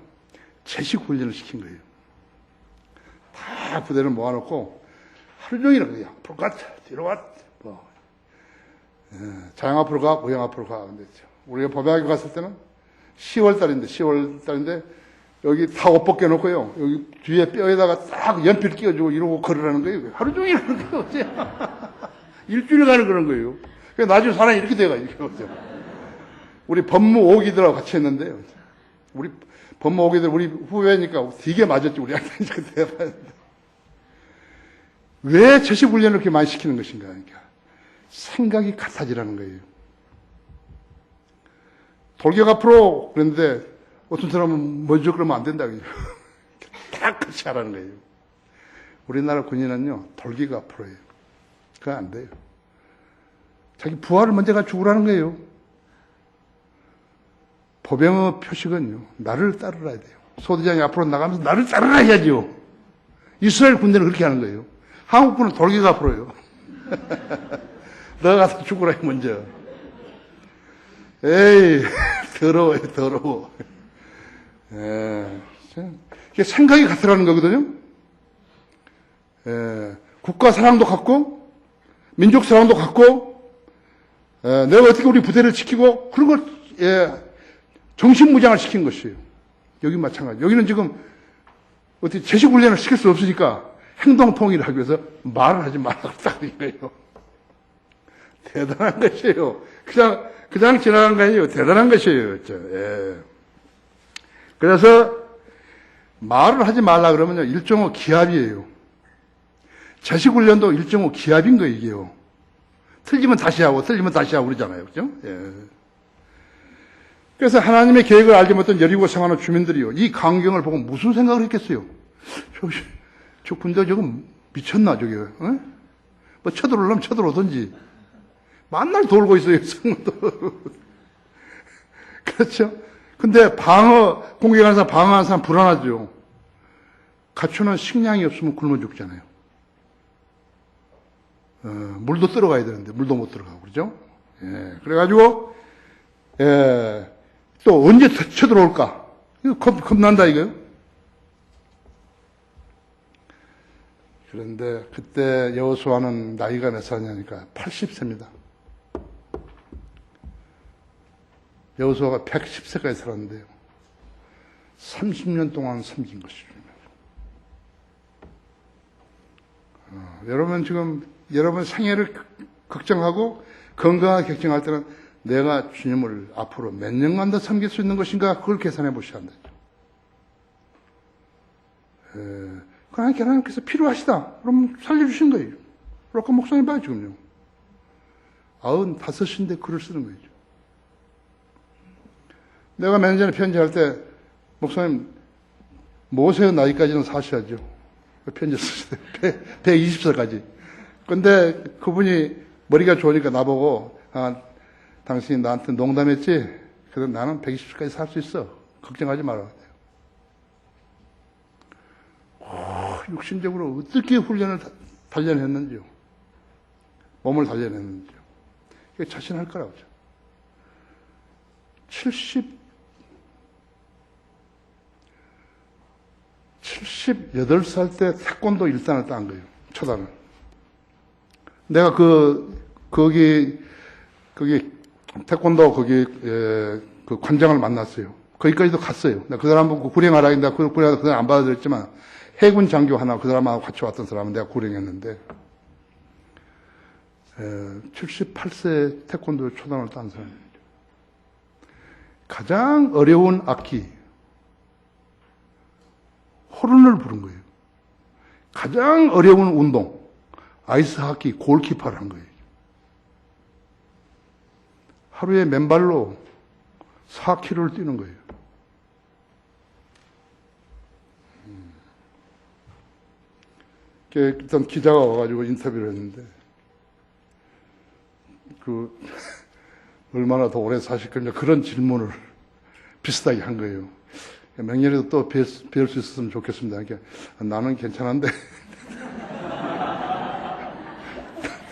채식 훈련을 시킨 거예요. 다 부대를 모아놓고 하루 종일 그냥 앞으로 갔다 뒤로 갔다 뭐 자양 앞으로 가 고향 앞으로 가. 근데 우리가 법양학교 갔을 때는 10월 달인데 여기 다 옷 벗겨놓고요. 여기 뒤에 뼈에다가 딱 연필 끼워주고 이러고 걸으라는 거예요. 하루 종일 하는 거예요. 일주일간을 그런 거예요. 그래서 나중에 사람이 이렇게 돼가지고. 우리 법무 5기들하고 같이 했는데요. 우리 법무 5기들 우리 후배니까 되게 맞았지, 우리한테. 왜 저식 훈련을 그렇게 많이 시키는 것인가. 그러니까 생각이 같아지라는 거예요. 돌격 앞으로 그랬는데 어떤 사람은 먼저 그러면 안 된다. 다 같이 하라는 거예요. 우리나라 군인은요, 돌격 앞으로예요. 그건 안 돼요. 자기 부하를 먼저 가 죽으라는 거예요. 보병의 표식은요, 나를 따르라 돼요. 소대장이 앞으로 나가면서 나를 따르라 해야죠. 이스라엘 군대는 그렇게 하는 거예요. 한국군은 돌격 앞으로요. 너가 가서 죽으라, 먼저. 에이, 더러워요, 더러워. 이게 생각이 같으라는 거거든요. 국가 사랑도 같고, 민족 사랑도 같고, 내가 어떻게 우리 부대를 지키고, 그런 걸, 정신무장을 시킨 것이에요. 여기 마찬가지. 여기는 지금, 어떻게 제식훈련을 시킬 수 없으니까, 행동통일을 하기 위해서 말을 하지 말라고 딱 이거예요. 대단한 것이에요. 그냥 지나간 거 아니에요. 대단한 것이에요. 그래서 말을 하지 말라 그러면요, 일종의 기합이에요. 자식훈련도 일종의 기합인 거예요, 이게요. 틀리면 다시 하고, 틀리면 다시 하고 그러잖아요. 그죠? 그래서 하나님의 계획을 알지 못한 여리고 성하는 주민들이요, 이 광경을 보고 무슨 생각을 했겠어요? 저 군대 저거 미쳤나, 저게? 어? 뭐 쳐들어오려면 쳐들어오든지. 만날 돌고 있어요, 성도. 그렇죠? 근데 공격하는 사람, 방어하는 사람 불안하죠. 가축은 식량이 없으면 굶어 죽잖아요. 물도 들어가야 되는데, 물도 못 들어가고, 그러죠? 그래가지고, 또 언제 쳐들어올까? 이거 겁난다, 이거요. 그런데 그때 여호수아는 나이가 몇 살이냐니까 80세입니다. 여호수아가 110세까지 살았는데요. 30년 동안 섬긴 것이죠. 여러분 지금 여러분 생애를 걱정하고 건강하게 걱정할 때는 내가 주님을 앞으로 몇 년간 더 섬길 수 있는 것인가, 그걸 계산해 보셔야 한다. 그러나 하나님께서 필요하시다. 그럼 살려주신 거예요. 로카 목사님 봐요, 지금요. 95인데 글을 쓰는 거죠. 내가 몇 년 전에 편지할 때, 목사님, 모세의 나이까지는 사셔야죠. 편지 쓰시대. 120살까지. 근데 그분이 머리가 좋으니까 나보고, 당신이 나한테 농담했지? 그래서 나는 120살까지 살 수 있어. 걱정하지 마라. 육신적으로 어떻게 훈련을 단련했는지요. 몸을 단련했는지요. 이게 자신할 거라고 하죠. 78살 때 태권도 1단을 딴 거예요. 초단을. 내가 거기 태권도 그 관장을 만났어요. 거기까지도 갔어요. 그 사람 보고 구령하라 했는데 그 사람 안 받아들였지만 해군 장교 하나, 그 사람하고 같이 왔던 사람은 내가 구령했는데 78세 태권도 초단을 딴 사람이죠. 가장 어려운 악기 호른을 부른 거예요. 가장 어려운 운동 아이스 하키 골키퍼를 한 거예요. 하루에 맨발로 4km를 뛰는 거예요. 일단 기자가 와가지고 인터뷰를 했는데, 얼마나 더 오래 사실 거냐, 그런 질문을 비슷하게 한 거예요. 명렬히도 또 배울 수 있었으면 좋겠습니다. 그러니까 나는 괜찮은데,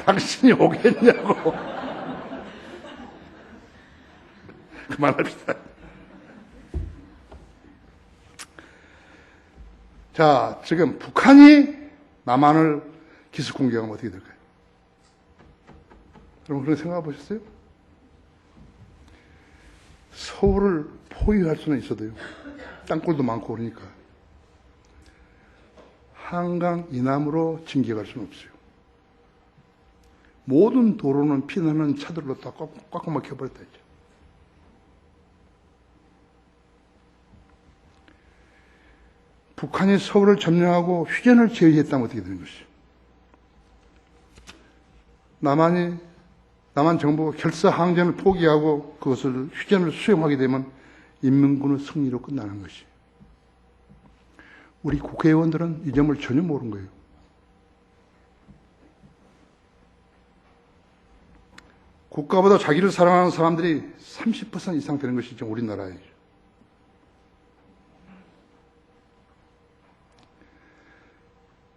당신이 오겠냐고. 그만합시다. 자, 지금 북한이 남한을 기습 공격하면 어떻게 될까요? 여러분 그런 생각 해보셨어요? 서울을 포위할 수는 있어도요. 땅굴도 많고 그러니까. 한강 이남으로 진격할 수는 없어요. 모든 도로는 피난하는 차들로 다 꽉 막혀버렸다 했죠. 북한이 서울을 점령하고 휴전을 제의했다면 어떻게 되는 것이죠? 남한 정부가 결사 항전을 포기하고 그것을 휴전을 수용하게 되면 인민군의 승리로 끝나는 것이. 우리 국회의원들은 이 점을 전혀 모르는 거예요. 국가보다 자기를 사랑하는 사람들이 30% 이상 되는 것이 지금 우리나라에.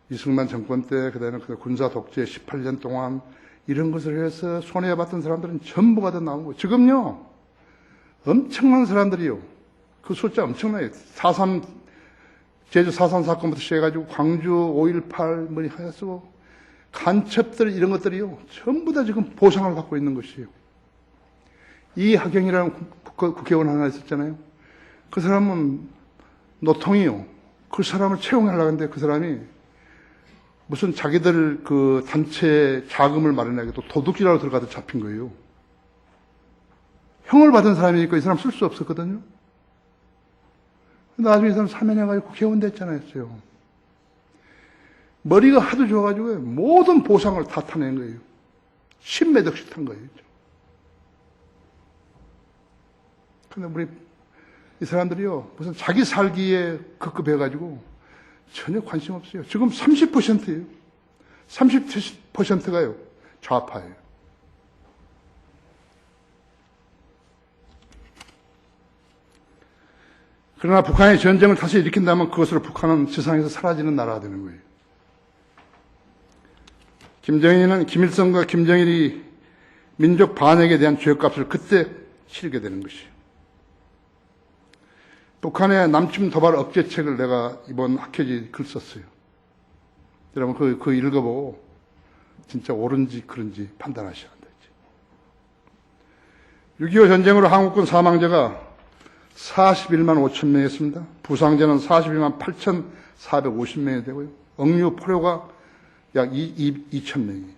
이승만 정권 때, 그다음에 군사 독재 18년 동안 이런 것을 해서 손해봤던 사람들은 전부가 다 나온 거예요. 지금요, 엄청난 사람들이요. 그 숫자 엄청나요. 제주 4.3 사건부터 시작해가지고 광주 5.18 뭐 해서 간첩들 이런 것들이요. 전부 다 지금 보상을 받고 있는 것이에요. 이하경이라는 국회의원 하나 있었잖아요. 그 사람은 노통이요. 그 사람을 채용하려고 했는데 그 사람이 무슨 자기들 그 단체 자금을 마련하게 또 도둑질하러 들어가다 잡힌 거예요. 형을 받은 사람이니까 이 사람 쓸 수 없었거든요. 나중에 이 사람 사면해가지고 국회의원 됐잖아요. 머리가 하도 좋아가지고 모든 보상을 다 타낸 거예요. 10몇 억씩 탄 거예요. 근데 우리 이 사람들이요, 무슨 자기 살기에 급급해가지고 전혀 관심 없어요. 지금 30%예요. 30%가요. 좌파예요. 그러나 북한이 전쟁을 다시 일으킨다면 그것으로 북한은 지상에서 사라지는 나라가 되는 거예요. 김일성과 김정일이 민족 반역에 대한 죄값을 그때 치르게 되는 것이에요. 북한의 남침 도발 억제책을 내가 이번 학회지에 글 썼어요. 여러분 그거 읽어보고 진짜 옳은지 그른지 판단하셔야 한다. 6.25 전쟁으로 한국군 사망자가 41만 5천 명이었습니다. 부상자는 41만 8,450명이 되고요. 억류 포로가 약 2천 명이에요.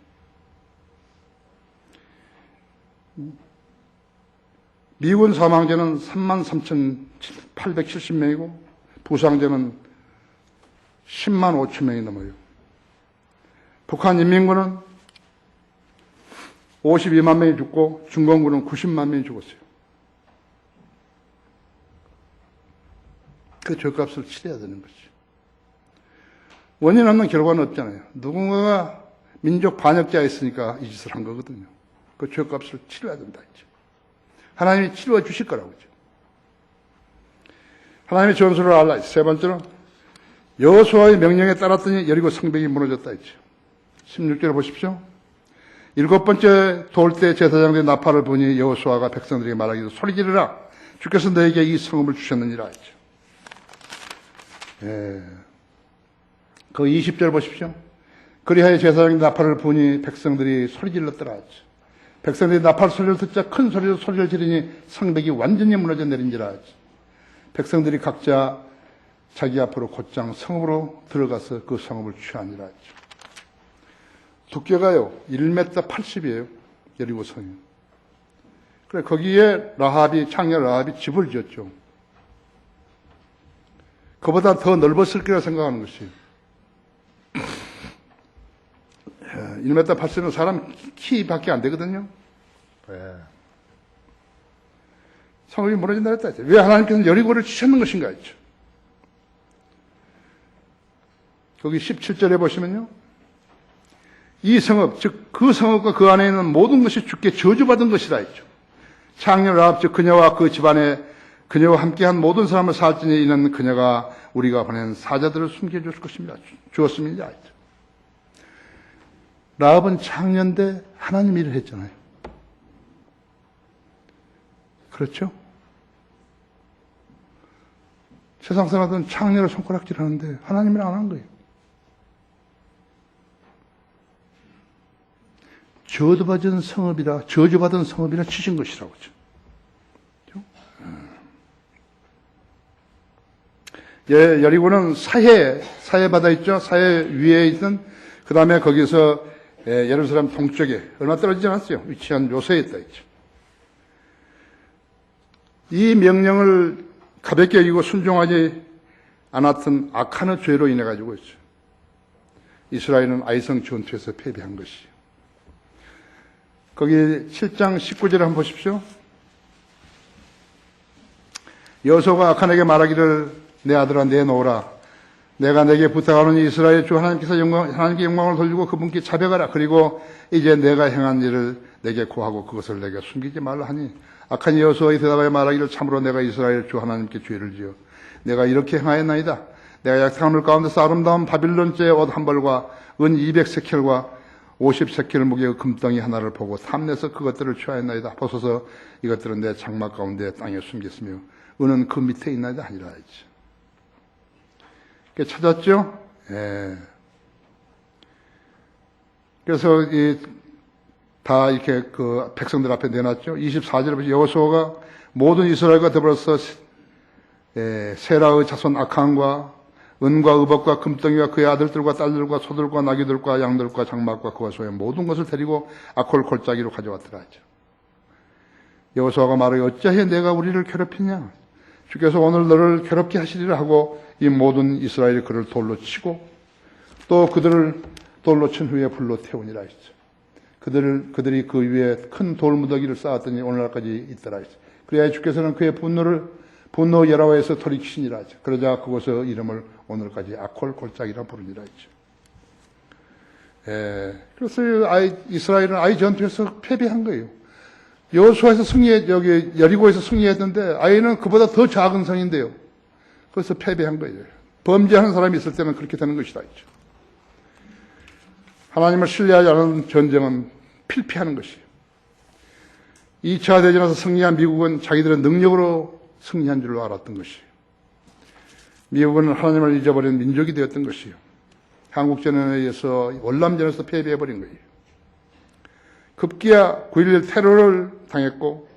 미군 사망자는 3만 3,870명이고 부상자는 10만 5천 명이 넘어요. 북한 인민군은 52만 명이 죽고 중공군은 90만 명이 죽었어요. 그 죄값을 치러야 되는 거죠. 원인 없는 결과는 없잖아요. 누군가가 민족 반역자가 있으니까 이 짓을 한 거거든요. 그 죄값을 치러야 된다 했죠. 하나님이 치러와 주실 거라고 했죠. 하나님의 전술을 알라. 세 번째로 여호수아의 명령에 따랐더니 여리고 성벽이 무너졌다 했죠. 16절을 보십시오. 7번째 돌 때 제사장들의 나팔을 보니 여호수아가 백성들에게 말하기도 소리 지르라. 주께서 너에게 이 성읍을 주셨느니라 했죠. 그 20절 보십시오. 그리하여 제사장이 나팔을 보니 백성들이 소리 질렀더라 했죠. 백성들이 나팔 소리를 듣자 큰 소리로 소리를 지르니 성벽이 완전히 무너져 내린지라 했죠. 백성들이 각자 자기 앞으로 곧장 성읍으로 들어가서 그 성읍을 취하니라 했죠. 두께가요 1m 80이에요. 여리고 성이. 그래 거기에 창녀 라합이 집을 지었죠. 그보다 더 넓었을 거라 생각하는 것이에요. 1m 80은 사람 키밖에 안 되거든요. 성읍이 무너진다 했다 했죠. 왜 하나님께서는 여리고를 치셨는 것인가 했죠. 거기 17절에 보시면요. 이 성읍, 즉 그 성읍과 그 안에 있는 모든 것이 주께 저주받은 것이라 했죠. 창녀 라합, 즉 그녀와 그 집안에 그녀와 함께한 모든 사람을 살찌니 이는 그녀가 우리가 보낸 사자들을 숨겨줄 것입니다. 주었습니다. 했죠. 라합은 창녀인데 하나님 일을 했잖아요. 그렇죠? 세상 사람들은 창녀를 손가락질 하는데 하나님은 안 한 거예요. 저주받은 성읍이라 치신 것이라고 하죠. 여리고는 사해 바다 있죠? 사해 위에 있던, 그 다음에 거기서 예루살렘 동쪽에 얼마 떨어지지 않았어요. 위치한 요새에 있다 있죠. 이 명령을 가볍게 여기고 순종하지 않았던 아칸의 죄로 인해 가지고 있죠. 이스라엘은 아이성 전투에서 패배한 것이요. 거기 7장 19절을 한번 보십시오. 여호수아가 아칸에게 말하기를 내 아들아 내놓으라. 내가 내게 부탁하노니 이스라엘 주 하나님께서 하나님께 영광을 돌리고 그분께 자백하라. 그리고 이제 내가 행한 일을 내게 고하고 그것을 내게 숨기지 말라 하니 아칸이 여호수아의 대답하여 말하기를 참으로 내가 이스라엘 주 하나님께 죄를 지어 내가 이렇게 행하였나이다. 내가 약속한 물 가운데서 아름다운 바빌론제 옷 한 벌과 은 200세켈과 50세켈 무게의 금덩이 하나를 보고 탐내서 그것들을 취하였나이다. 보소서 이것들은 내 장막 가운데 땅에 숨겼으며 은은 그 밑에 있나이다 하니라 했죠. 찾았죠? 예. 그래서 다 이렇게 그 백성들 앞에 내놨죠. 24절에 보시면 여호수아가 모든 이스라엘과 더불어서 세라의 자손 아칸과 은과 의복과 금덩이와 그의 아들들과 딸들과 소들과 나귀들과 양들과 장막과 그와 소의 모든 것을 데리고 아콜 골짜기로 가져왔더라 하죠. 여호수아가 말하여 어찌하여 내가 우리를 괴롭히냐? 주께서 오늘 너를 괴롭게 하시리라 하고 이 모든 이스라엘이 그를 돌로 치고 또 그들을 돌로 친 후에 불로 태우니라 했죠. 그들이 그 위에 큰 돌무더기를 쌓았더니 오늘날까지 있더라 했죠. 그래야 주께서는 그의 분노 여라와에서 돌이키시니라 하죠. 그러자 그곳의 이름을 오늘까지 아콜 골짜기라 부르니라 했죠. 그래서 이스라엘은 아이 전투에서 패배한 거예요. 여호수아에서 여기 여리고에서 승리했는데 아이는 그보다 더 작은 성인데요. 그래서 패배한 거예요. 범죄하는 사람이 있을 때는 그렇게 되는 것이다 했죠. 하나님을 신뢰하지 않은 전쟁은 필패하는 것이에요. 2차 대전에서 승리한 미국은 자기들의 능력으로 승리한 줄로 알았던 것이에요. 미국은 하나님을 잊어버린 민족이 되었던 것이에요. 한국전에 의해서 월남전에서 패배해버린 거예요. 급기야 9.11 테러를 당했고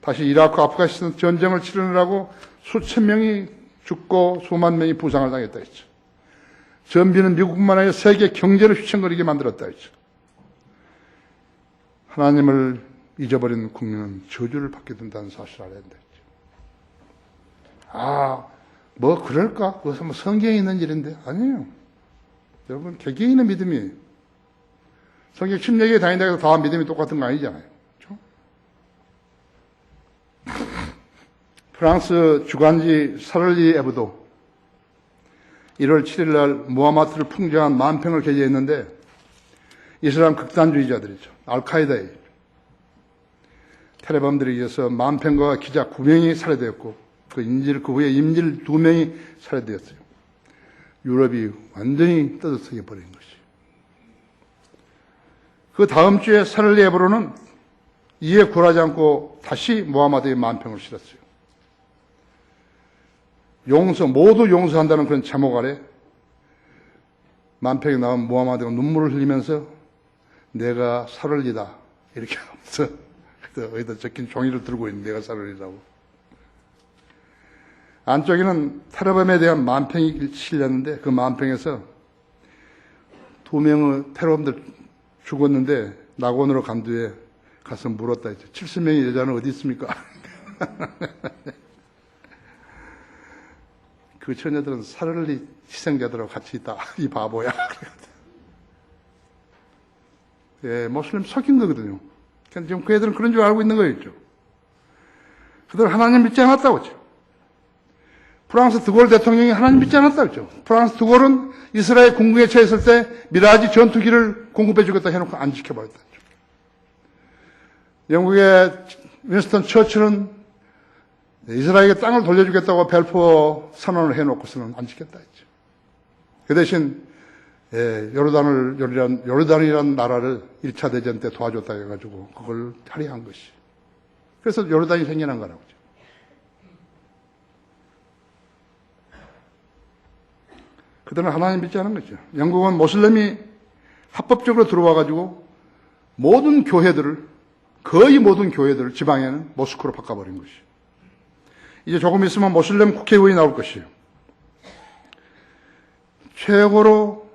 다시 이라크 아프가니스탄 전쟁을 치르느라고 수천 명이 죽고 수만 명이 부상을 당했다 했죠. 전비는 미국뿐만 아니라 세계 경제를 휘청거리게 만들었다 했죠. 하나님을 잊어버린 국민은 저주를 받게 된다는 사실을 알아야 된다 했죠. 뭐 그럴까? 그것은 뭐 성경에 있는 일인데 아니에요. 여러분 개개인의 믿음이에요. 성경 10여개 다닌다고 해서 다 믿음이 똑같은 거 아니잖아요. 그렇죠? 프랑스 주간지 사를리 에브도 1월 7일 날 무하마드를 풍자한 만평을 게재했는데 이슬람 극단주의자들이죠. 알카에다의 테러범들에 의해서 만평과 기자 9명이 살해되었고 그 후에 임질 2명이 살해되었어요. 유럽이 완전히 떠들썩해 버린 것이. 그 다음 주에 사를리 에브로는 이에 굴하지 않고 다시 무하마드의 만평을 실었어요. 모두 용서한다는 그런 제목 아래 만평이 나온 무하마드가 눈물을 흘리면서 내가 사를리다 이렇게 하면서 어디다 적힌 종이를 들고 있는 내가 사를리라고. 안쪽에는 테러범에 대한 만평이 실렸는데 그 만평에서 2명의 테러범들 죽었는데 낙원으로 간 뒤에 가서 물었다 했죠. 70명의 여자는 어디 있습니까? 그 처녀들은 사를리 희생자들하고 같이 있다. 이 바보야. 모슬림 속인 거거든요. 지금 그 애들은 그런 줄 알고 있는 거였죠. 그들은 하나님 믿지 않았다고 했죠. 프랑스 드골 대통령이 하나님 믿지 않았다고 했죠. 프랑스 드골은 이스라엘 궁극에 처했을 때 미라지 전투기를 공급해 주겠다 해놓고 안 지켜버렸다 했죠. 영국의 윈스턴 처칠은 이스라엘에게 땅을 돌려주겠다고 벨포어 선언을 해놓고서는 안 지켰다 했죠. 그 대신 요르단이라는 나라를 1차 대전 때 도와줬다 해가지고 그걸 탈의한 것이. 그래서 요르단이 생겨난 거라고 하죠. 그들은 하나님 믿지 않은 거죠. 영국은 모슬렘이 합법적으로 들어와가지고 거의 모든 교회들을 지방에는 모스크로 바꿔버린 것이에요. 이제 조금 있으면 모슬렘 국회의원이 나올 것이에요. 최고로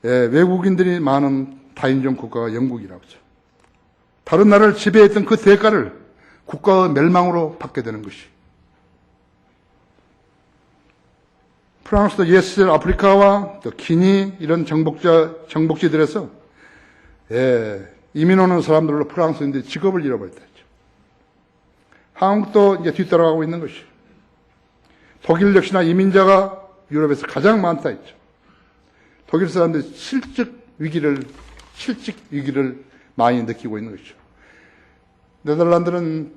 외국인들이 많은 다인종 국가가 영국이라고 하죠. 다른 나라를 지배했던 그 대가를 국가의 멸망으로 받게 되는 것이. 프랑스도 옛 시절 아프리카와 또 기니 이런 정복지들에서 이민 오는 사람들로 프랑스인들이 직업을 잃어버렸다 했죠. 한국도 이제 뒤따라가고 있는 것이. 독일 역시나 이민자가 유럽에서 가장 많다 했죠. 독일 사람들이 실직 위기를 많이 느끼고 있는 것이죠. 네덜란드는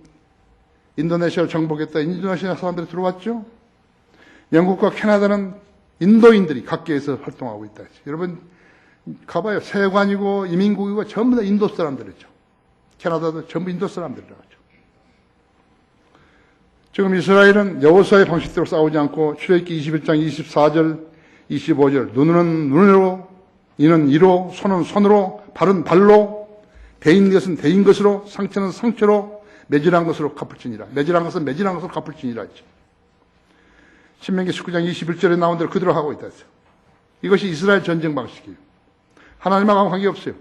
인도네시아를 정복했다. 인도네시아 사람들이 들어왔죠. 영국과 캐나다는 인도인들이 각계에서 활동하고 있다. 여러분 가봐요. 세관이고 이민국이고 전부 다 인도 사람들이죠. 캐나다도 전부 인도 사람들이라고 하죠. 지금 이스라엘은 여호수아의 방식대로 싸우지 않고 출애굽기 21장 24절 25절 눈은 눈으로 이는 이로 손은 손으로 발은 발로 대인 것은 대인 것으로 상처는 상처로 매질한 것으로 갚을지니라. 매질한 것은 매질한 것으로 갚을지니라 했죠. 신명기 19장 21절에 나온 대로 그대로 하고 있다 했어요. 이것이 이스라엘 전쟁 방식이에요. 하나님하고 관계없어요.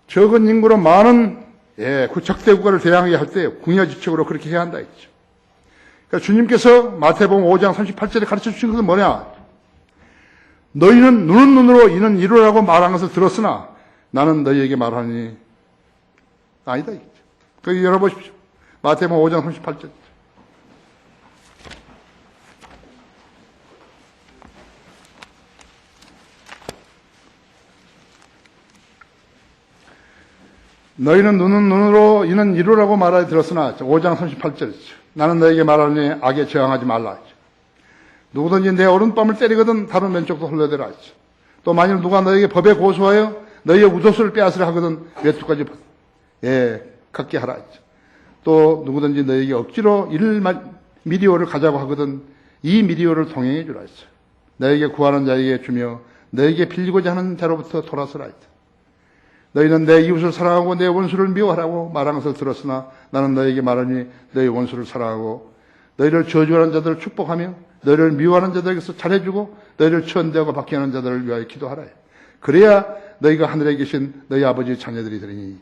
적은 인구로 많은 그 적대 국가를 대항하게 할 때 궁여지책으로 그렇게 해야 한다 했죠. 그러니까 주님께서 마태복음 5장 38절에 가르쳐 주신 것은 뭐냐? 너희는 눈은 눈으로 이는 이루라고 말한 것을 들었으나 나는 너희에게 말하니 아니다. 거기 열어보십시오. 마태복음 5장 38절. 너희는 눈은 눈으로 이는 이루라고 말하여 들었으나 5장 38절이죠. 나는 너에게 말하니 악에 저항하지 말라 하죠. 누구든지 내 오른뺨을 때리거든 다른 왼쪽도 흘려대라 하죠. 또 만일 누가 너에게 법에 고소하여 너희의 우도수를 빼앗으려 하거든 외투까지 갖게 하라 하죠. 또 누구든지 너에게 억지로 미디어를 가자고 하거든 이 미디어를 통행해 주라 하죠. 너에게 구하는 자에게 주며 너에게 빌리고자 하는 자로부터 돌아서라 하죠. 너희는 내 이웃을 사랑하고 내 원수를 미워하라고 말한 것을 들었으나 나는 너에게 말하니 너희 원수를 사랑하고 너희를 저주하는 자들을 축복하며 너희를 미워하는 자들에게서 잘해주고 너희를 천대하고 박해하는 자들을 위하여 기도하라. 그래야 너희가 하늘에 계신 너희 아버지의 자녀들이 되리니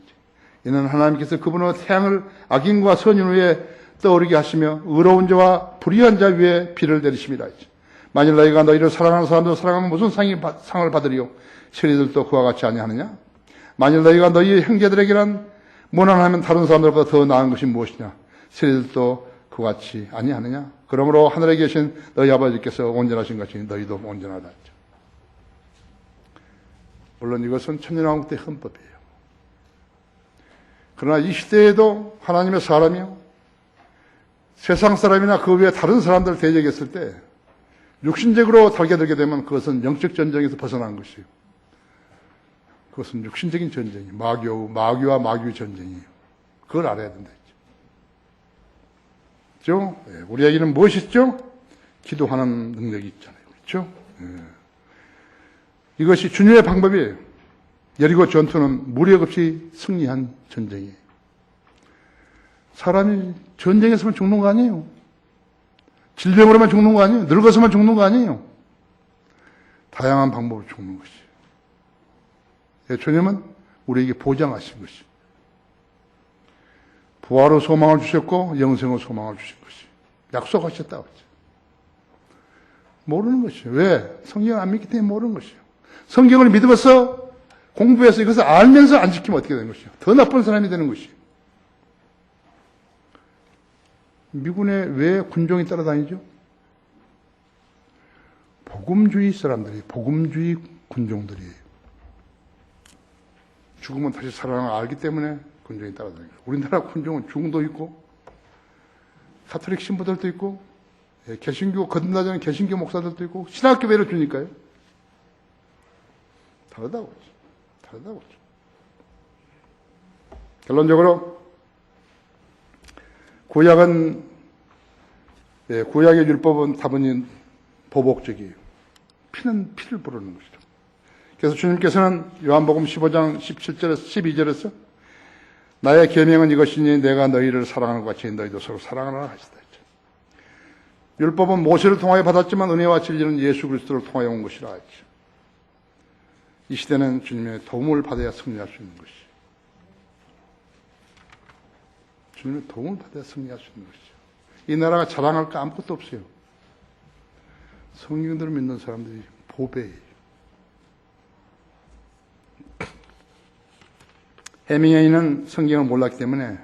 이는 하나님께서 그분의 태양을 악인과 선인 위에 떠오르게 하시며 의로운 자와 불의한 자 위에 비를 내리십니다. 만일 너희가 너희를 사랑하는 사람들 사랑하면 무슨 상을 받으리요? 세리들도 그와 같이 아니하느냐? 만일 너희가 너희 형제들에게는 무난하면 다른 사람들보다 더 나은 것이 무엇이냐? 세리들도 그와 같이 아니하느냐? 그러므로 하늘에 계신 너희 아버지께서 온전하신 것이 너희도 온전하다. 물론 이것은 천년왕국 때 헌법이에요. 그러나 이 시대에도 하나님의 사람이요 세상 사람이나 그 외에 다른 사람들을 대적했을 때 육신적으로 달겨들게 되면 그것은 영적 전쟁에서 벗어난 것이에요. 그것은 육신적인 전쟁이에요. 마귀와 마귀의 전쟁이에요. 그걸 알아야 된다. 그렇죠? 우리에게는 무엇이 있죠? 기도하는 능력이 있잖아요. 그렇죠? 이것이 주님의 방법이에요. 여리고 전투는 무력 없이 승리한 전쟁이에요. 사람이 전쟁에서만 죽는 거 아니에요. 질병으로만 죽는 거 아니에요. 늙어서만 죽는 거 아니에요. 다양한 방법으로 죽는 것이에요. 주님은 우리에게 보장하신 것이에요. 부활의 소망을 주셨고 영생의 소망을 주신 것이에요. 약속하셨다고 했죠. 모르는 것이에요. 왜? 성경을 안 믿기 때문에 모르는 것이에요. 성경을 믿으면서 공부해서 이것을 알면서 안 지키면 어떻게 되는 것이에요? 더 나쁜 사람이 되는 것이에요. 미군에 왜 군종이 따라다니죠? 복음주의 사람들이, 복음주의 군종들이 죽으면 다시 살아나는 걸 알기 때문에 군종이 따라다니는 거예요. 우리나라 군종은 중도 있고 카톨릭 신부들도 있고 개신교 거듭나자는 개신교 목사들도 있고 신학교배를 주니까요. 다르다고 하죠. 결론적으로 구약의 율법은 다분히 보복적이에요. 피는 피를 부르는 것이죠. 그래서 주님께서는 요한복음 15장 17절에서 12절에서 나의 계명은 이것이니 내가 너희를 사랑하는 것 같이 너희도 서로 사랑하라 하시다. 율법은 모세를 통하여 받았지만 은혜와 진리는 예수 그리스도를 통하여 온 것이라 했죠. 이 시대는 주님의 도움을 받아야 승리할 수 있는 것이죠. 주님의 도움을 받아야 승리할 수 있는 것이죠. 이 나라가 자랑할 거 아무것도 없어요. 성경들을 믿는 사람들이 보배예요. 해밍웨이는 성경을 몰랐기 때문에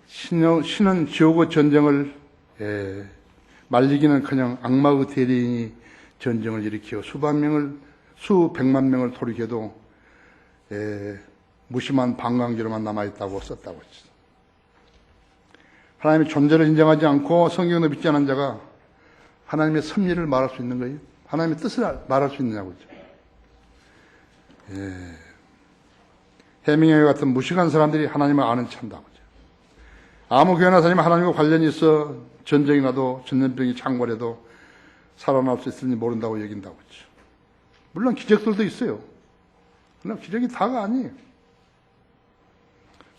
신은 지옥의 전쟁을 말리기는커녕 악마의 대리인이 전쟁을 일으켜 수백만 명을 돌이켜도 무심한 반강제로만 남아있다고 썼다고 했죠. 하나님의 존재를 인정하지 않고 성경을 믿지 않은 자가 하나님의 섭리를 말할 수 있는 거예요? 하나님의 뜻을 말할 수 있느냐고죠. 해밍웨이 같은 무식한 사람들이 하나님을 아는 참다고죠. 아무 교회나 다니면 하나님과 관련이 있어 전쟁이 나도 전염병이 창궐해도 살아날 수 있을지 모른다고 여긴다고 했죠. 물론 기적들도 있어요. 그러나 기적이 다가 아니에요.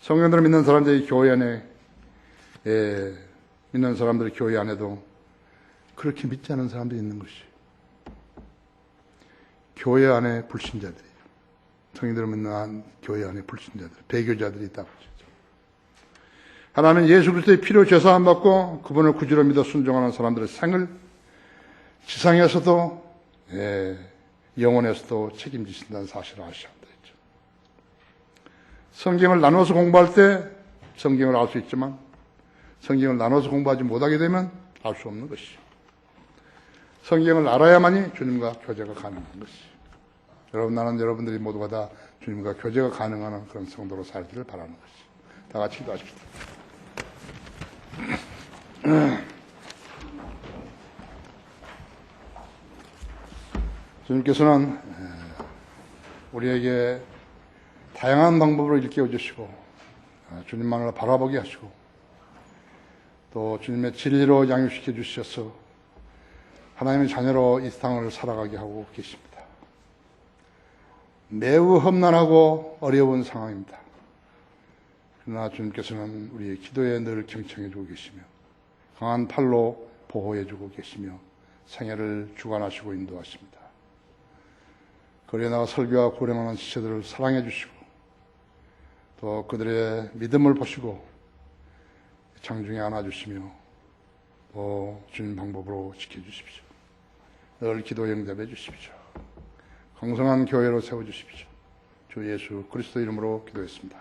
성경들을 믿는 사람들이 교회 안에 믿는 사람들이 교회 안에도 그렇게 믿지 않은 사람들이 있는 것이 교회 안에 불신자들이에요. 성경들을 믿는 교회 안에 불신자들, 배교자들이 있다고 하죠. 하나님은 예수 그리스도의 피로 죄사함 받고 그분을 구주로 믿어 순종하는 사람들의 생을 지상에서도 영원에서도 책임지신다는 사실을 아셔야 되죠. 성경을 나눠서 공부할 때 성경을 알 수 있지만 성경을 나눠서 공부하지 못하게 되면 알 수 없는 것이죠. 성경을 알아야만이 주님과 교제가 가능한 것이죠. 여러분, 나는 여러분들이 모두가 다 주님과 교제가 가능한 그런 성도로 살기를 바라는 것이죠. 다 같이 기도하십시다. 주님께서는 우리에게 다양한 방법으로 일깨워 주시고 주님만을 바라보게 하시고 또 주님의 진리로 양육시켜 주셔서 하나님의 자녀로 이 세상을 살아가게 하고 계십니다. 매우 험난하고 어려운 상황입니다. 그러나 주님께서는 우리의 기도에 늘 경청해 주고 계시며 강한 팔로 보호해 주고 계시며 생애를 주관하시고 인도하십니다. 거리에 나가 설교와 고령하는 지체들을 사랑해 주시고 또 그들의 믿음을 보시고 장중에 안아주시며 또 주님 방법으로 지켜주십시오. 늘 기도 응답해 주십시오. 강성한 교회로 세워주십시오. 주 예수 그리스도 이름으로 기도했습니다.